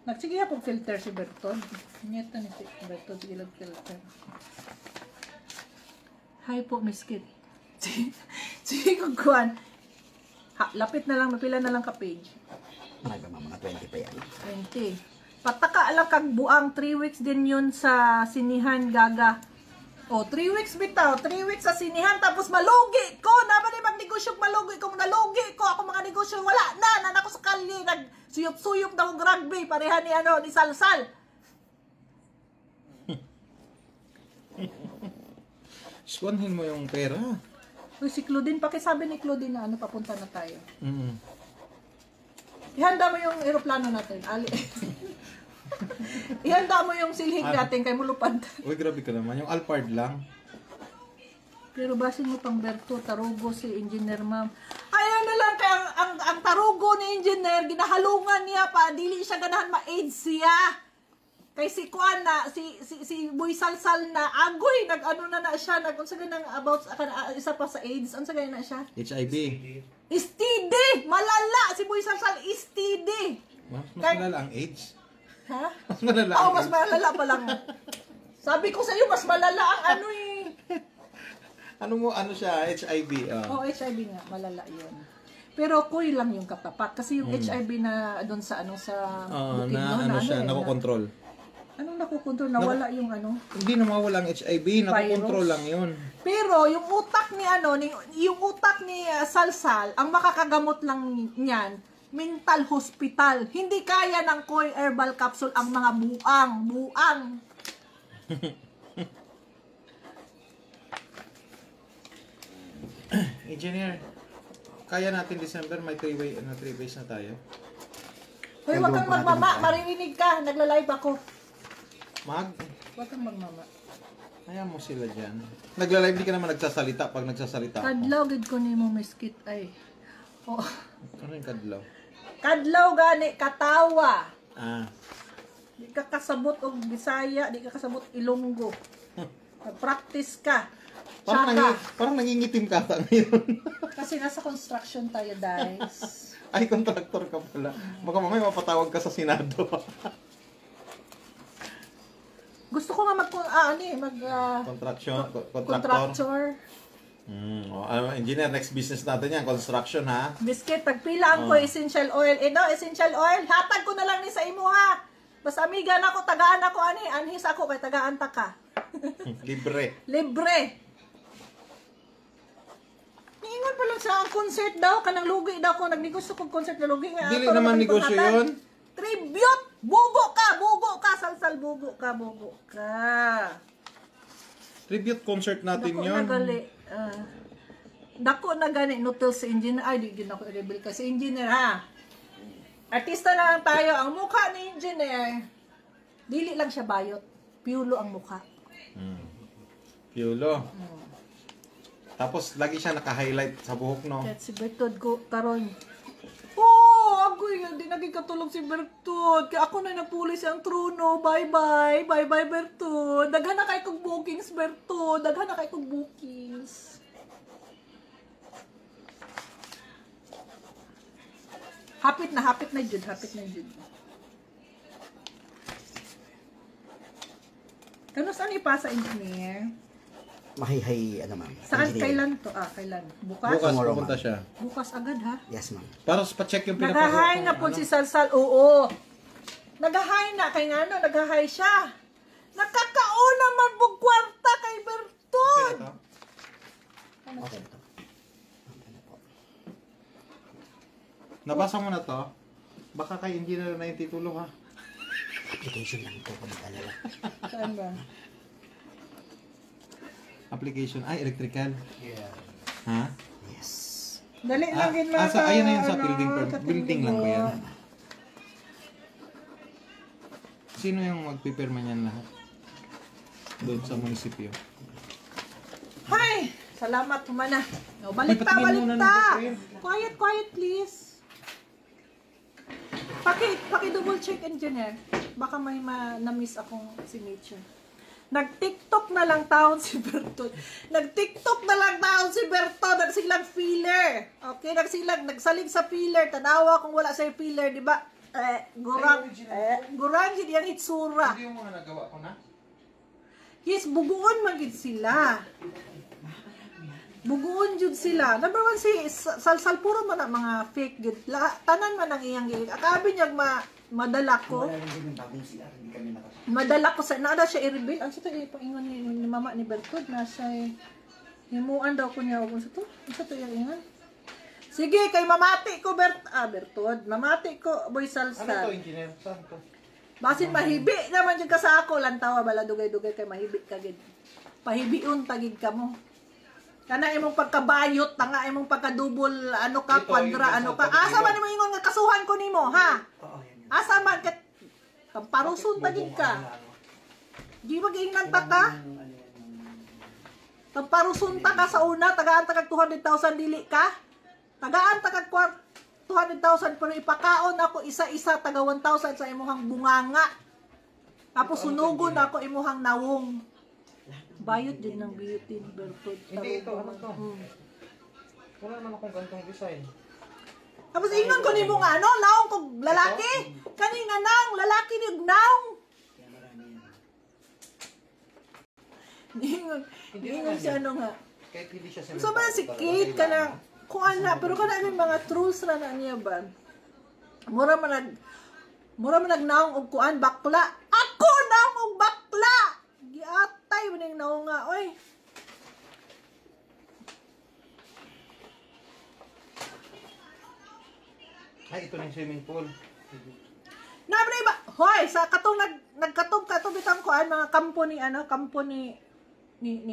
Nagsige akong filter si Bertod. Nyeta ni si Bertod, ilang filter. Hi po, Miss Kit. Sige kong kuhan. Lapit na lang, mapila na lang ka page. Marami mga 20 pa yan. 20. Pataka lang kag buang 3 weeks din yun sa sinihan, Gaga. 3 weeks bitaw, 3 weeks sa sinihan, tapos malugi ko. Naman ay magnegosyo malugi. Kung nalugi ko, ako mga negosyo, wala na. Nan ako sa kali, nagsuyop-suyop na akong rugby, pareha ni Salsal. Squanhin mo yung pera. Uy, si Claudine, pakisabi ni Claudine na papunta na tayo. Mm-hmm. Ihanda mo yung eroplano natin, Ali. Ihanda mo yung silhig natin kay mulupad. Uy, grabe ka naman. Yung Alphard lang. Pero basin mo pang Berto, tarugo si engineer, ma'am. Ayan na lang, kaya ang tarugo ni engineer, ginahalungan niya pa, dili siya ganahan ma-AIDS siya. Kay si Kuan na, si Boy Salsal na, agoy, nag-ano na siya, nag-unsa ganang about, isa pa sa AIDS, unsa ganang na siya? HIV. STD! Malala! Si Boy Salsal, STD! Mas malala ang AIDS. Ha? Mas malala Oo, ang mas AIDS. malala pa lang. Sabi ko sa iyo, mas malala ang ano eh. Ano siya? HIV. Oh, HIV nga, malala yun. Pero kuy lang yung katapat. Kasi yung HIV na doon sa sa bukid doon, nakokontrol. Anong nakokontrol? Nawala yung Hindi na mawala ang HIV, nakokontrol lang yun. Pero yung utak ni yung utak ni Salsal, ang makakagamot lang niyan, mental hospital. Hindi kaya ng Koy Herbal Capsule ang mga buang. Engineer, kaya natin December may 3 ways na tayo. Hoy, wag kang magmama, maririnig ka. Nagla-live ako. Wag kang magmama. Kaya mo sila dyan. Nagla-live, di ka naman nagsasalita pag nagsasalita ako. Kadlaw gid ko nimo miskit ay. Oh. Ano yung kadlaw? Kadlaw gani katawa. Di ka kasabot og Bisaya, di ka kasabot Ilonggo. Practice ka. Parang nangingitim ka ngayon. Kasi nasa construction tayo, guys. Ay, kontraktor ka pala. Baka mamaya mapatawag ka sa Senado. Gusto ko nga contractor. Engineer, next business natin yan, construction ha. Biscuit, tagpila ang ko essential oil. Essential oil, hatag ko na lang ni sa imo ha. Basta amiga na ko, tagaan ako anhis ako kay tagaan ta ka. Libre. Niingon pa lang sa concert daw, kanang lugi daw ko, nagnegosyo kong concert na lugi nga. Dili naman negosyo yun. Tribute! Bugo ka, Salsal, bugo ka. Tribute concert natin yun. Dako na gani, nutil si engineer. Ay, di gina ko i-reveal ka si engineer ha. Artista na lang tayo. Ang mukha ni engineer, dili lang siya bayot. Piulo ang mukha. Piulo. Tapos, lagi siya naka-highlight sa buhok, no? Kahit si Bertod ko, karon. Agoy, hindi naging katulog si Bertod. Kaya ako na napuli siyang truno. Bye-bye, Bertod. Daghan na kay kong bookings, Bertod. Daghan na kay kong bookings. Hapit na, Jud. Kano saan ipasa, engineer? Mahihay, ma'am. Saan? Kailan to? Kailan? Bukas? Bukas Tomorrow, pupunta ma'am. siya. Bukas agad, ha? Yes, ma'am. Para pa-check yung Nagahay na po si Salsal. Oo. Nagahay na. Kay nga nagahay siya. Nakakauna man bug kwarta kay Bertod. Okay, ito. Nabasa mo na to? Baka kay engineer na yung titulo, ha? Application lang ito, kung mag-alala. Saan ba? Application. Ay, electrical. Yeah. Ha? Yes. Dali lang din mga ayun na yun sa building lang ba yan? Sino yung magpipirma niyan lahat? Doon sa munisipyo. Hi! Salamat humana. No, balik patingin muna ta. ng Quiet, please. Paki-double check, engineer. Baka may na-miss akong signature. Nag-TikTok na lang taon si Bertod. Nagsilang filler. Okay, nagsalig sa filler. Tanawa kung wala sa filler, di ba? Gurang gid yang itsura. Hindi yung mga nagawa ko na? Yes, buguon man gid sila. Buguon jud sila. Number one si Salsal puro man ang mga fake gid. Tanan man ang iyang gid. Akabi niya madala ko. Madala ko sa naada siya i-reveal. Ang sa to ipaingon ni mama ni Bertod na siya himuan daw ko niya og sa to. Sa to yang ingon. Sige, kay mamati ko Bertod. Mamati ko boy Salsal. Ano to, engineer? Saan to? Basin mahibi naman jud ka sa ako lantawa bala dugay-dugay kay mahibi ka gid. Pahibiun tagid ka mo. Kana imong pagkabayot, tanga imong pagkadubol ano ka, kwadra ano ka. Asa man nimo ingon nga kasuhan ko nimo, ha? Asa man ket paruson tagid ka. Di mag-ingnan ta ka? Paruson ta ka sa una, tagaan ta kag 200,000 dili ka? Tagaan ta kag 200,000 pero ipakaon ako isa-isa taga 1,000 sa imuhang bunganga. Tapos sunugon ako imuhang nawong. Bayot din ng beauty ni Bertod. Hindi ito, ano to? Wala naman akong gantong design. Tapos ingon ko nimo nga naong kog lalaki. Kanina naong lalaki ni naong. Ingon siya ano nga. kahit hindi siya So ba si Kate ka na, kung ana, pero kana may mga trolls na na niya ba? Mura man nagnaong og kuan bakla. Ako naong og bakla. Giatay man ning naong nga, oy. Ay, ito na yung swimming pool. Nabre ba? Hoy, sa katong nagkatog bitang kuan mga kampo ni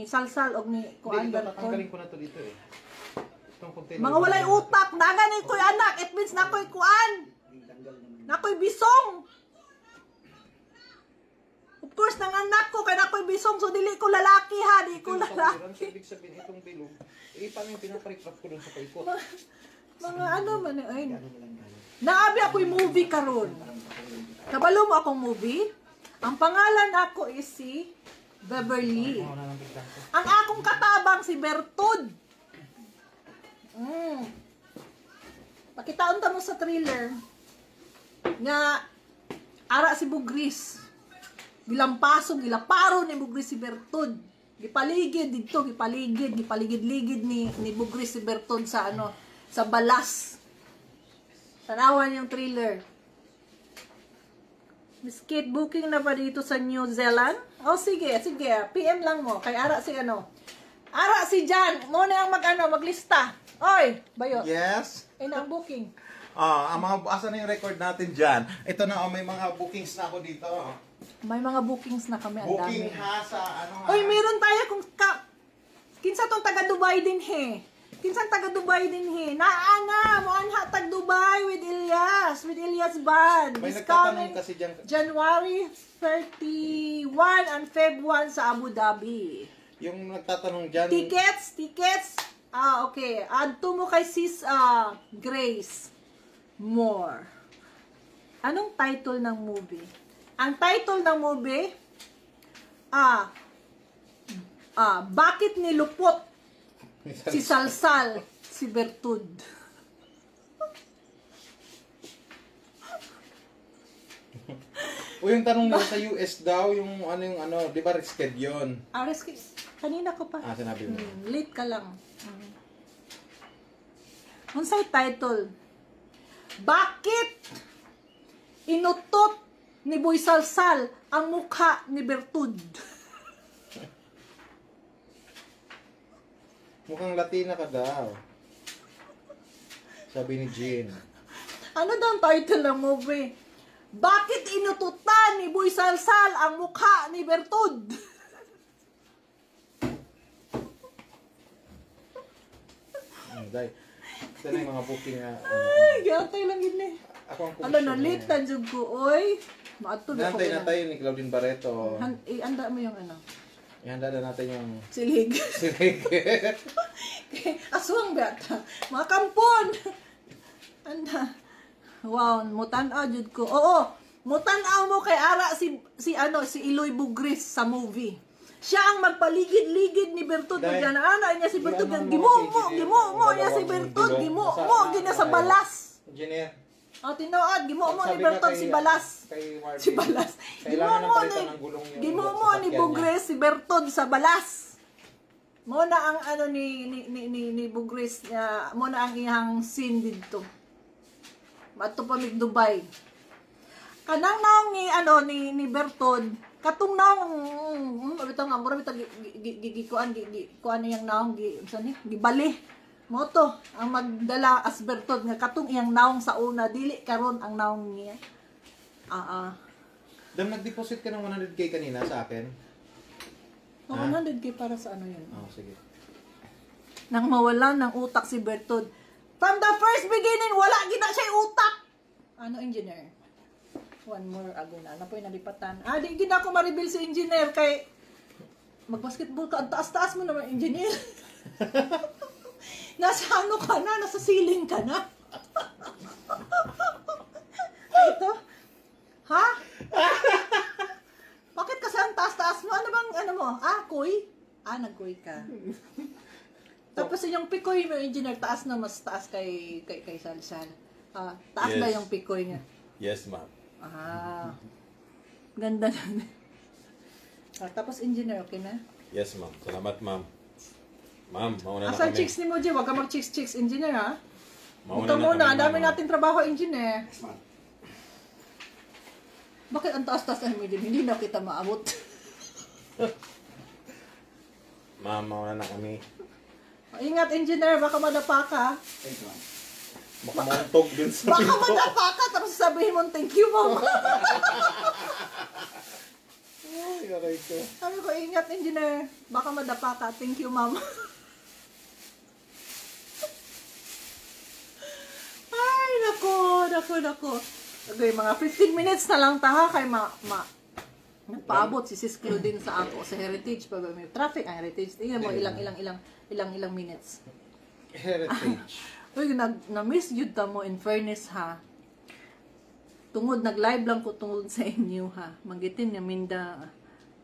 Salsal og ni kuan Hindi, ito, ba? tatanggalin ko na to dito eh. Itong container. Mga walay utak, nagan ko'y anak, it means nako'y kuan. Nako'y bisong. Of course, nanganak ko, kaya nako'y bisong, so dili ko lalaki ha, di ko lalaki. So, ibig sabihin, itong bilog, paano yung pinaparikrap ko dun sa paikot? Mga ano man, ay. Naabi ako'y movie karon. Kabalo mo akong movie? Ang pangalan ako is si Beverly. Ang akong katabang si Bertud. Pakitaon ta mo sa trailer nga ara si Bugris. Gilampasong, gilaparo ni Bugris si Bertud. Gipaligid gipaligid-ligid ni Bugris si Bertud sa sa balas. Tanawan yung trailer. Miss Kate, booking na ba dito sa New Zealand? Oh, sige. PM lang mo. Kay ara si Ara si Jan. Mo na ang maglista. Oy, Bayot. Yes? Ay na ang booking. Ang mga, asa na yung record natin dyan? Ito na, may mga bookings na ako dito. May mga bookings na kami. Ang Booking dami. ha sa Oy, meron tayo kung kinsa tong taga Dubai din he. Kinsan taga Dubai din he. Naana mo anha tag Dubai with Ilyas Band. May This nagtatanong coming kasi dyan. January 31 and Feb 1 sa Abu Dhabi. Yung nagtatanong dyan. Tickets. Okay. Add to mo kay Sis Grace More. Anong title ng movie? Ang title ng movie, bakit nilupot si Salsal si Bertud? O yung tanong nila sa US daw, yung di ba risked yun? Kanina ko pa. Sinabi mo. Late ka lang. Unsay title? Bakit inutot ni Boy Salsal ang mukha ni Bertud? Mukhang Latina ka daw. Sabi ni Jean. Ano daw ang title ng movie? Bakit inututan ni Boy Salsal ang mukha ni Bertud? Day. Ito na yung mga booking na. Ay, gatay lang yun eh. Ako ang Ano na, late na dyan ko, oy. Maatod ako. Nantay na tayo ni Claudine Barreto. Anda mo yung Ihanda na natin yung silig. silig. Aswang bata. Mga kampon. Anda. Wow, mutan-aw jud ko. Oo, mutan-aw mo kay ara si Iloy Bugris sa movie. Siya ang magpaligid-ligid ni Bertud. Ana niya si Bertud. Gimo niya si Bertud. Gimo niya sa balas. Engineer. Tinuod, gimo mo ni Bertud si balas. Si balas. Gimo mo ni Bugris si Bertud sa balas. Mo na ang ni Bugris niya, mo na ang iyang scene dito. Mato pa mig Dubai. Kanang naong ni Bertud, katong naong bitaw nga mura bitaw kuan niyang naong gibali. Moto ang magdala as Bertud nga katong iyang naong sa una dili karon ang naong niya. Dam nag-deposit ka ng 100k kanina sa akin. 100k para sa yun? Sige. Nang mawala ng utak si Bertud. From the first beginning, wala gina siya utak. Engineer? One more ago na. Ano po yung nalipatan? Di gina ako ma-reveal si engineer kay mag-basketball ka. Ang taas-taas mo naman, engineer. Nasa ka na? Nasa ceiling ka na? Ito? Ha? Bakit kasi ang taas-taas mo? Ano bang, mo? Kuy? Nag-kuy ka. Tapos yung pikoy mo, engineer, taas na, mas taas kay Salsal. Taas ba yung pikoy niya? Yes, ma'am. Ganda na. Tapos engineer, okay na? Yes, ma'am. Salamat, ma'am. Ma'am, mauna na Asan kami. chicks ni mo, Jay? Huwag ka mag-chicks, engineer, ha? Mauna Huwag na muna, kami, ang dami ma'am. nating trabaho, engineer. Yes, ma'am. Bakit ang taas-taas ang medium? Hindi na kita maabot. Ma'am, mauna na kami. Ingat, engineer, baka madapa ka. Thank you, ma'am. Baka mauntog din sa Baka pinto. madapa ka, tapos sabihin mo, thank you, mama. Ay, aray ko. Sabi ko, ingat, engineer. Baka madapa ka. Thank you, mama. Ay, nako. Okay, mga 15 minutes na lang taha kay nagpaabot si Sis Claudine sa ako sa Heritage. Pag may traffic ang Heritage, tingnan mo, ilang minutes. Heritage. Uy, na-miss yun ta mo, in fairness, ha. Tungod, nag-live lang ko tungod sa inyo, ha. Manggitin niya,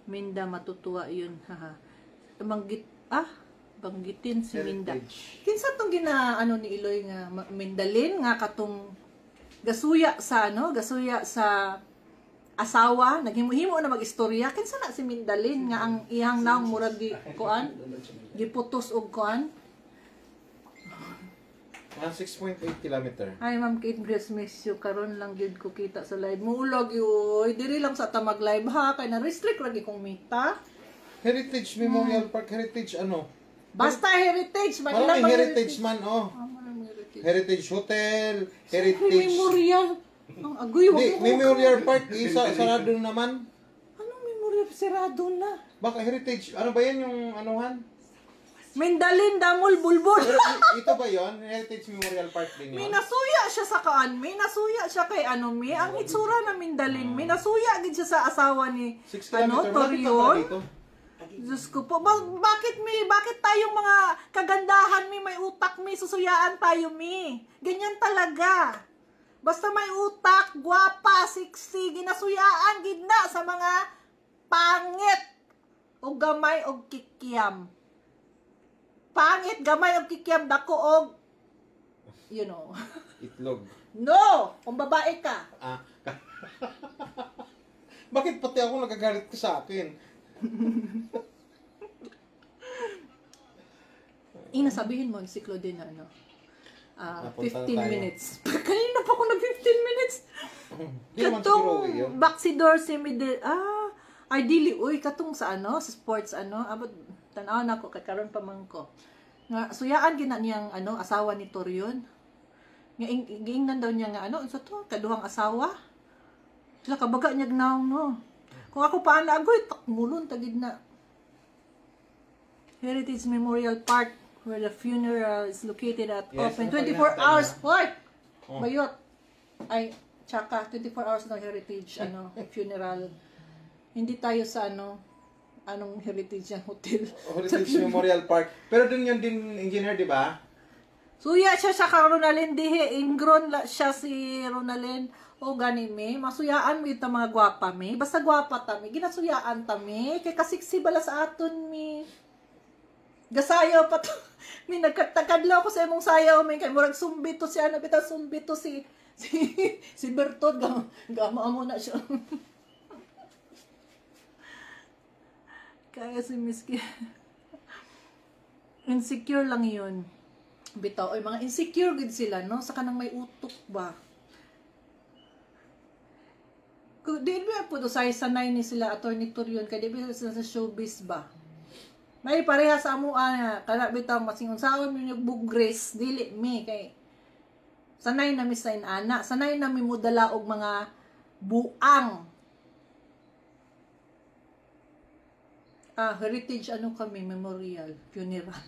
Minda matutuwa yun, ha. Banggitin si Minda. Heritage. Kinsa tong ano ni Iloy nga, Mindalin, nga katong gasuya sa asawa, naghimo-himo na mag-istorya. Kinsa na si Mindalin, nga ang iyang naong murag giputos og kuan. Mga 6.8 kilometer. Hi, Ma'am Kate Grace, miss you. Karon lang gyud ko kita sa live. Mulag yoy. Diri lang sa ta mag-live ha. Kay na-restrict lagi kong mita. Heritage Memorial Park. Heritage ano? Basta heritage. Maraming heritage man, oh. Maraming heritage. Heritage Hotel. May Heritage... memorial. Ang agoy. Hindi, Memorial Park. Isa, sarado naman. Anong memorial? Sirado na. Baka heritage. Ano ba yan yung anuhan? Mindalin, Damol, Bulbul. Pero ito ba yon? Heritage Memorial Park din May yun? nasuya siya sa kaan. May nasuya siya kay ang itsura na Mindalin. May nasuya gid siya sa asawa ni 6 kilometer. Malapit na pala Torion. dito. Diyos ko po, bakit tayong mga kagandahan may utak susuyaan tayo ganyan talaga. Basta may utak, gwapa, sexy, ginasuyaan gid na sa mga pangit o gamay o kikiam. Pangit, gamay o kikiam, dako og Itlog. No! Kung babae ka. Ah. Bakit pati ako nagagalit ka sa akin? Sabihin mo si Claudine na Napunta 15 tayo. minutes. Kanina pa ako nag 15 minutes. Hindi naman siguro Katong yun. Baxidor ideally, katong sa sa sports abot tanaw na ko kay karon pa man ko. Nga suyaan gina niyang asawa ni Torion. Nga giingnan daw niya nga unsa to kaduhang asawa. Sila kabaga niya gnaong no. Kung ako pa agoy takmulon tagid na. Heritage Memorial Park where the funeral is located at Yes, open napag- 24 hours. Hoy! Oh. Bayot. Ay, tsaka 24 hours na heritage funeral. Hindi tayo sa anong heritage yung hotel. Heritage Memorial Park. Pero dun yun din, engineer, di ba? Suya siya sa Ronalyn dihe, ingron siya si Ronalyn. O gani masuyaan mo ita mga gwapa basta gwapa ta ginasuyaan ta kay kasiksi bala sa aton gasayaw pa to. Nagkatagkadlaw ko sa imong sayaw kay murag sumbito si sumbito si Bertod gama mo na siya. Kaya si Miski insecure lang yun. Bitaw, mga insecure gid sila, no? Sa kanang may utok ba? Di ba po sanay ni sila Attorney Torion, kaya di ba sila sa showbiz ba? May pareha sa amuan, kana bitaw masing unsaon yung bugres, dili kay sanay na mi sa inana, sanay na mi mudala og mga buang. Heritage kami, memorial, funeral.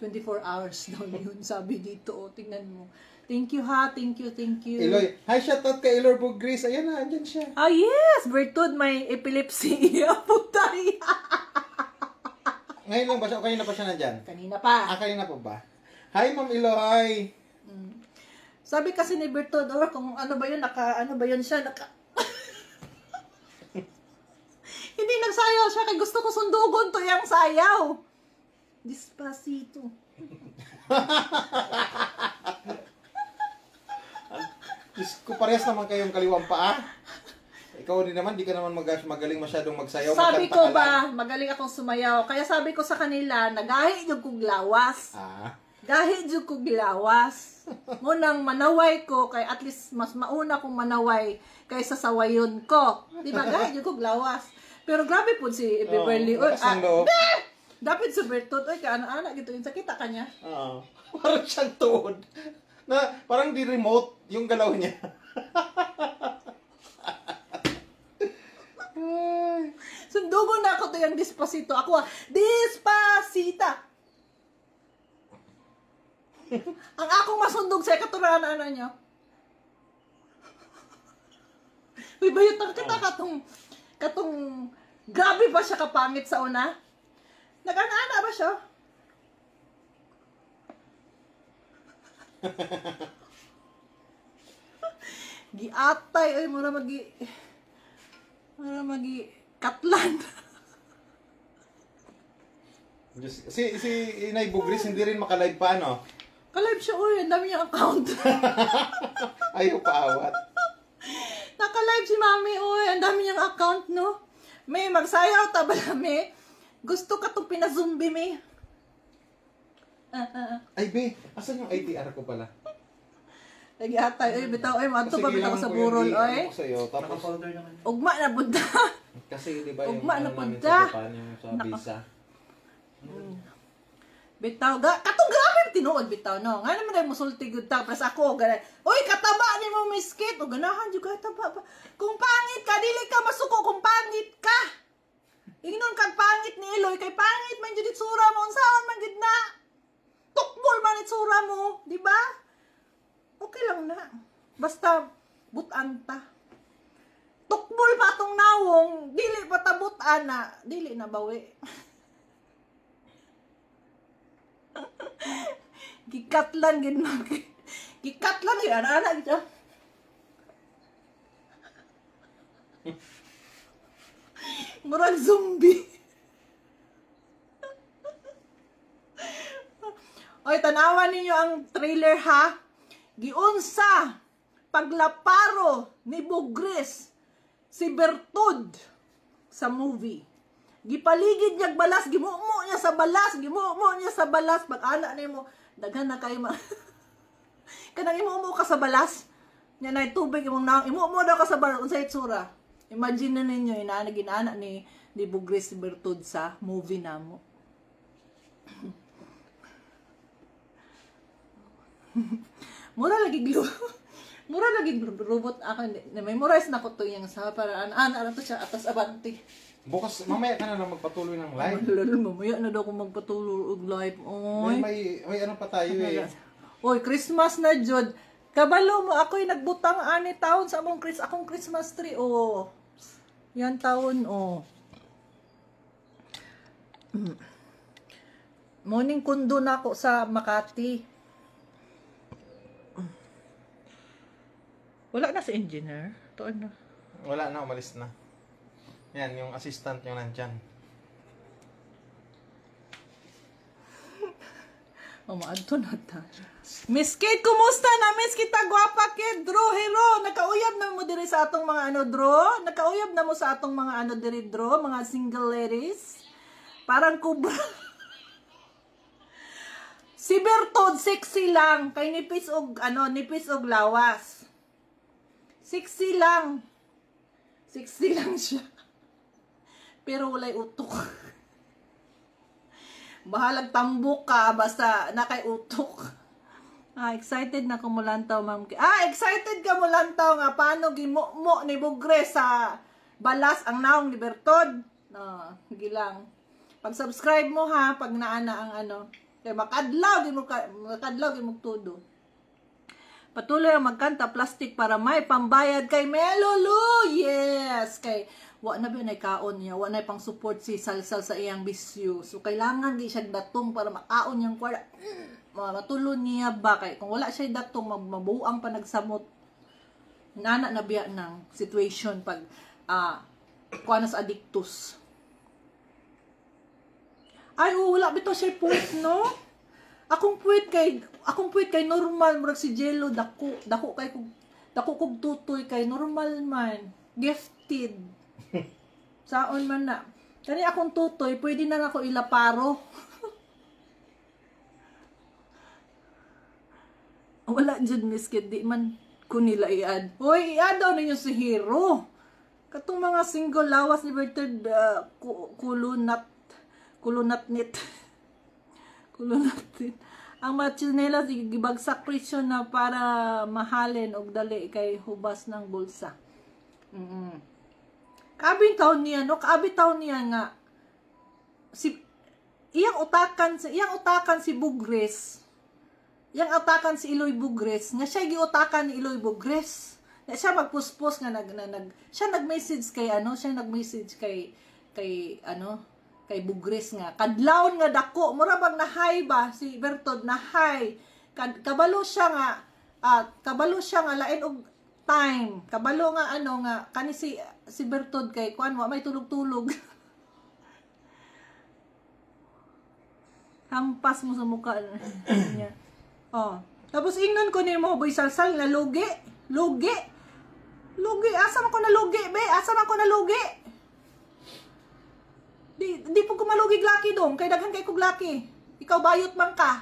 24 hours daw yun, sabi dito. Tingnan mo. Thank you ha, thank you. Iloy. Hi, shoutout kay Iloy Bugris. Ayan na, andyan siya. Yes! Bertod, may epilepsy. Putay. Ngayon lang ba siya? O kanina pa siya nandyan? Kanina pa. Kanina pa ba? Hi, Ma'am Iloy. Sabi kasi ni Bertod, kung ano ba yun siya, hindi nagsayaw siya, kay gusto ko sundugon to yung sayaw. Despacito. Diyos ko, parehas naman kayong kaliwang paa. ikaw din naman, di ka naman magaling masyadong magsayaw. Sabi magkanta ko ka lang. ba, magaling akong sumayaw. Kaya sabi ko sa kanila, nagahi yung kong lawas. Ah. Gahi yung kong lawas. Munang manaway ko, kay at least mas mauna kong manaway kaysa sa wayon ko. Di ba? Gahi yung kong lawas. Pero grabe po si Beverly. Oh, lakas ng loob. Dapat si Bertot, oy, kaana-ana, gito yung sakita ka niya. Oo. Parang siyang tuod. Na, parang di remote yung galaw niya. Sundugo na ako to yung Despacito. Ako, Despacita! Ang akong masundog sa katurana niyo. Uy, bayot kita katong grabe ba siya kapangit sa una? Nag-ana ba siya? Giatay ay mura magi katlan. Si Inay Bugris hindi rin makalive pa, ano? Ka-live siya, uy, ang dami niyang account. Ayaw paawat. Naka-live si Mami, uy, ang dami niyang account, no? May magsayaw ta ba me? Gusto ka itong pinazumbi, me? Ay, be, asan yung IDR ko pala? Lagi atay, uy, bitaw, uy, mato pa bitaw sa burol, uy. Sa'yo, tapos, Naka-folder naman. Ugma na budda. kasi di ba yung Ugma na namin punta. sa Japan, yung sa visa. Bitaw, katong grabe tinuod bitaw, no? Nga naman ay musulti gud ta, pres ako, gana. Uy, kataba ni mo miskit, o ganahan jud kataba ba. Kung pangit ka, dili ka masuko kung pangit ka. Ingnon kag pangit ni Eloy, kay pangit man jud itsura mo, unsaon man gid na. Tukbol man itsura mo, di ba? Okay lang na. Basta butan ta. Tukbol pa tong nawong, dili pa ta butan na, dili na bawi. Gikatlan gid mo. Gikatlan gid ana gid. Murag zombie. Oy, tanawan ninyo ang trailer ha. Giunsa paglaparo ni Bugris si Bertud sa movie. Gipaligid niya balas, gimumo niya sa balas, pag ana nimo daghan na kay kanang imumo ka sa balas. Nya nay tubig imong naong imumo daw ka sa balas unsay itsura. Imagine na ninyo ginana ni Bugris si Bertud sa movie namo. Mura lagi robot ako memorize na ko to yung sa para ana to siya atas abanti. Bukas, mamaya ka na lang magpatuloy ng live. Lalo, mamaya na daw ako magpatuloy og live. Oy. May ano pa tayo eh. Oy, Christmas na jud. Kabalo mo ako'y nagbutang ani taon sa akong Christmas tree. Oh. Yan taon oh. Morning kundo na ako sa Makati. Wala na si engineer. Tuon na. Wala na, umalis na. Yan, yung assistant yung nandyan. Maadto na ta. Miss Kate, kumusta na? Miss kita, gwapa Kate, Dro, hero. Nakauyab na mo diri sa atong mga ano, Dro? Nakauyab na mo sa atong mga ano diri, Dro? Mga single ladies? Parang kubra. Si Bertod, sexy lang. Kay nipis og lawas. Sexy lang. Sexy lang siya. Pero walay utok. Bahalag tambok ka, basta nakay utok. Excited na ko mulantaw, ma'am. Excited ka mulantaw nga paano gimumo ni Bugres sa balas ang naong ni Bertod. No, sige lang. Pag-subscribe mo ha, pag naana ang ano. Kaya makadlaw di mo tudo. Patuloy ang magkanta plastic para may pambayad kay Melulu. Yes, kay wa na ba kaon niya, wa na pang support si Salsal sa iyang bisyo. So kailangan di siya datong para makaon niyang kwara. Matulon niya ba kay kung wala siya datong mabuang pa nagsamot. Nana na biya ng situation pag kuha na sa addictus. Ay, wala bitaw siya puwit, no? Akong puwit kay normal murag si Jello dako kog tutoy kay normal man. Gift limited. Saon man na. Kani akong tutoy, pwede na ako ilaparo. Wala dyan, miskit. Di man ko nila i-add. Hoy, i-add daw ninyo si Hero. Katong mga single lawas ni Bertrand kulunat nit. Kulunat nit. Ang mga chinelas, gibagsak presyo na para mahalin og dali kay hubas ng bulsa. Kaabing taon niya, no? Kaabing taon niya nga, iyang utakan si Bugres. Iyang utakan si Iloy Bugres. Nga siya giutakan ni Iloy Bugres. Na siya magpuspos nga siya nag-message kay kay Bugres nga. Kadlawon nga dako, mura bang nahay ba si Bertod nahay. Kabalo siya nga lain og time. Kabalo nga nga kani si Bertod kay kuan mo may tulog-tulog. Hampas mo sa mukha niya. Oh. Tapos ingnon ko nimo boy salsal na lugi. Lugi. Asa man ko na lugi, be? Asa man ko na lugi? Di po ko malugig laki dong. Kay daghan kay kog laki. Ikaw bayot man ka.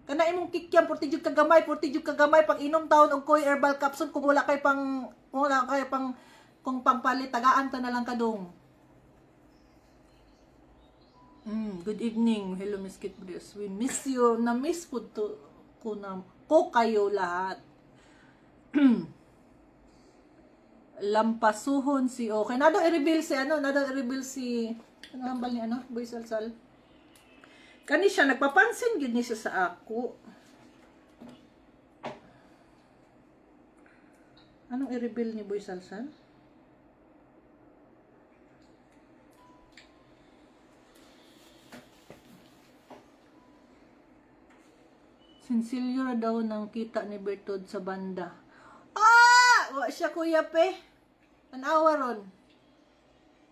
Kana imong kikyam, portijud kagamay pag inom taon og koy herbal capsule kung wala kay pang kung pangpalit tagaan ta na lang kadong. Good evening. Hello Miss Kit Brios. We miss you. Na-miss po ko kayo lahat. Lampasuhon si okay. Nado i-reveal si ano hambal ni Boy Salsal. Kani siya nagpapansin gid ni siya sa ako. Anong i-reveal ni Boy Salsal? Sinsilyo daw ng kita ni Bertod sa banda. Wa siya kuya pe. An hour ron.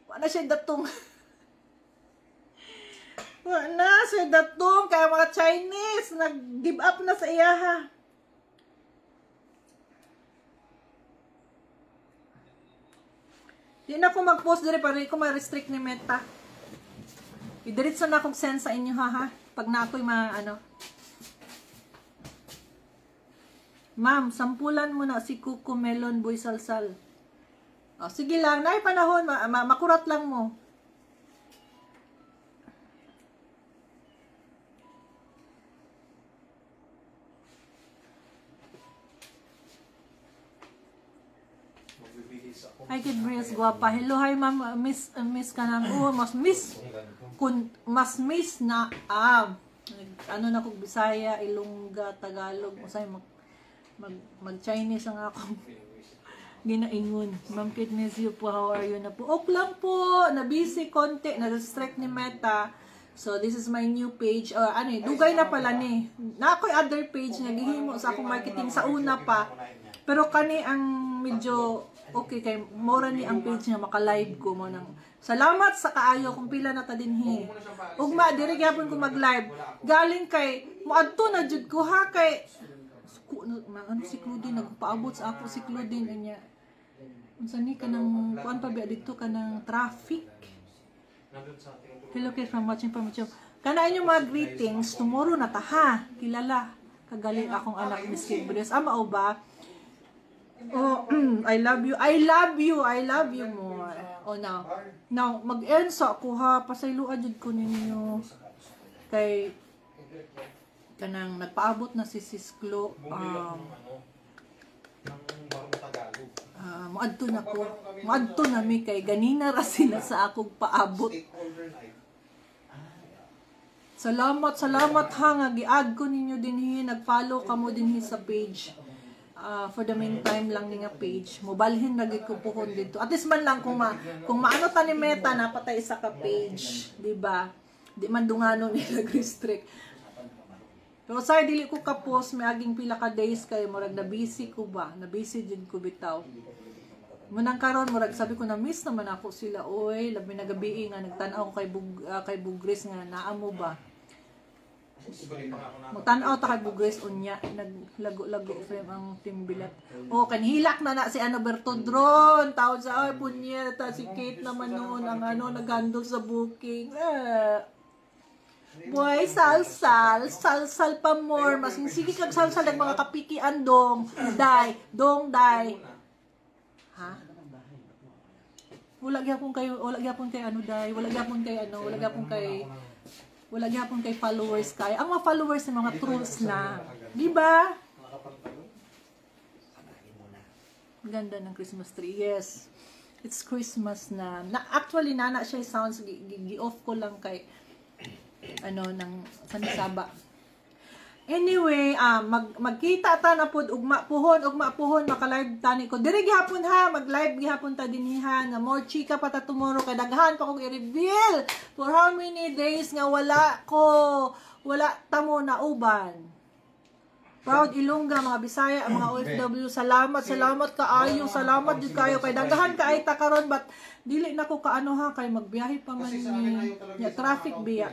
Wa na siya datong. Wa na siya datong kaya mga Chinese nag-give up na sa iyaha. Di na ako mag-post dire para ko ma-restrict ni Meta. I-delete na akong send sa inyo ha. Pag na ako'y Ma'am, sampulan mo na si Kuko Melon Boy Salsal. Oh, sige lang, naay panahon, makurat lang mo. Hi, Kid Brias, guwapa. Hello, hi, ma'am. Miss ka nang. Mas miss na, ano na kung Bisaya, Ilongga, Tagalog, masay mag-Chinese ang akong ginaingon. Ma'am Kit, miss you po. How are you na po? Ok lang po. Na-busy konti. Na-restrict ni Meta. So, this is my new page. Dugay na pala ni. Na ako'y other page na gihimo sa akong marketing sa una pa. Pero kani ang medyo okay kay mora ni ang page nga maka-live ko mo nang. Salamat sa kaayo kung pila na ta dinhi. Ugma diri gyapon ko mag-live. Galing kay moadto na jud ko ha kay si Claudine nagpaabot sa ako si Claudine anya. Unsa ni kanang kuan pa biya dito kanang traffic. Hello kay from watching from YouTube. Kana inyo mga greetings tomorrow na ta ha. Kilala kagaling akong anak Miss Kid Brios. Mao ba? Oh, I love you more. Oh, now mag-earn sa ako ha, pasayloan jud ko ninyo. Kay kanang nagpaabot na si Sis Klo, moadto na ko. Moadto na mi kay ganina ra sila sa akong paabot. Salamat ha nga gi-add ko ninyo dinhi, nag-follow kamo dinhi sa page. For the meantime lang ni nga page mobalhin lagi ko puhon dito at least man lang kung maano ta ni Meta napatay isa ka page di ba di man dungano nila restrict pero sorry dili ko ka post may aging pila ka days kay murag na busy jud ko bitaw munang karon murag sabi ko na miss naman ako sila oy labi na gabi nga nagtan-aw ko kay Bugres nga naa mo ba Magtanaw ta kay Bugres unya, naglago-lago frame ang team bilat. Oh, kanhilak na si Bertodron, taon sa ay punyeta si Kate naman noon ang naghandle sa booking. Boy, salsal pa more. Mas sige kag salsal ng mga kapikian dong day. Ha? Wala gyapon kay day, wala gyapon kay followers kay. Ang mga followers ng mga trolls na. Di ba? Ganda ng Christmas tree. Yes. It's Christmas na. Actually nana siya sounds gi-off ko lang kay ng sanisaba. Anyway, magkita ta na pud ugma puhon maka-live tani ko. Diri gihapon ha, mag-live gihapon ta dinhi nga more chika pa ta tomorrow kay daghan pa kong i-reveal for how many days nga wala tamo na uban. Proud Ilongga, mga Bisaya, mga OFW, salamat kaayo, salamat jud kayo kay daghan kaay ta karon but dili na ko kaano ha kay magbiyahe pa man ni traffic biya.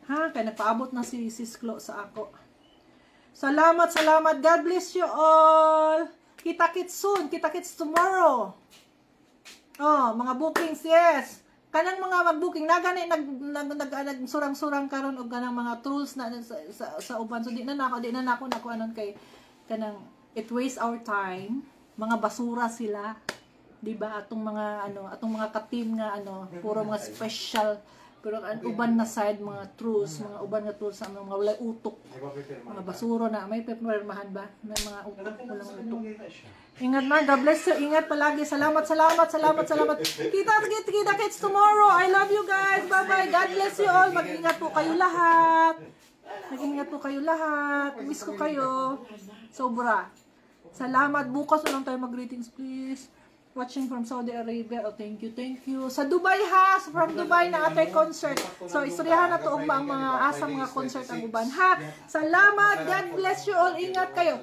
Ha, kaya nagpaabot na si Sisklo sa ako. Salamat. God bless you all. Kita-kits soon. Kita-kits tomorrow. Oh, mga bookings, yes. Kanang mga mag-booking na gani nagsurang-surang karon og kanang mga tools na sa uban. So di na nako anon kay kanang it waste our time. Mga basura sila. 'Di ba? Atong mga ka-team nga puro mga special. Pero ang uban na side, mga uban nga tools sa mga walay utok. Mga basuro na. May peppermahan ba? May mga utok, walang utok. Ingat man, God bless you. Ingat palagi. Salamat. Kita kids tomorrow. I love you guys. Bye-bye. God bless you all. Mag-ingat po kayo lahat. Miss ko kayo. Sobra. Salamat. Bukas ulang tayo mag-greetings, please. Watching from Saudi Arabia. Oh, thank you. Sa Dubai ha. From Dubai na atay concert. So, istoryahan na to ang mga asang mga concert ang uban ha. Salamat. God bless you all. Ingat kayo.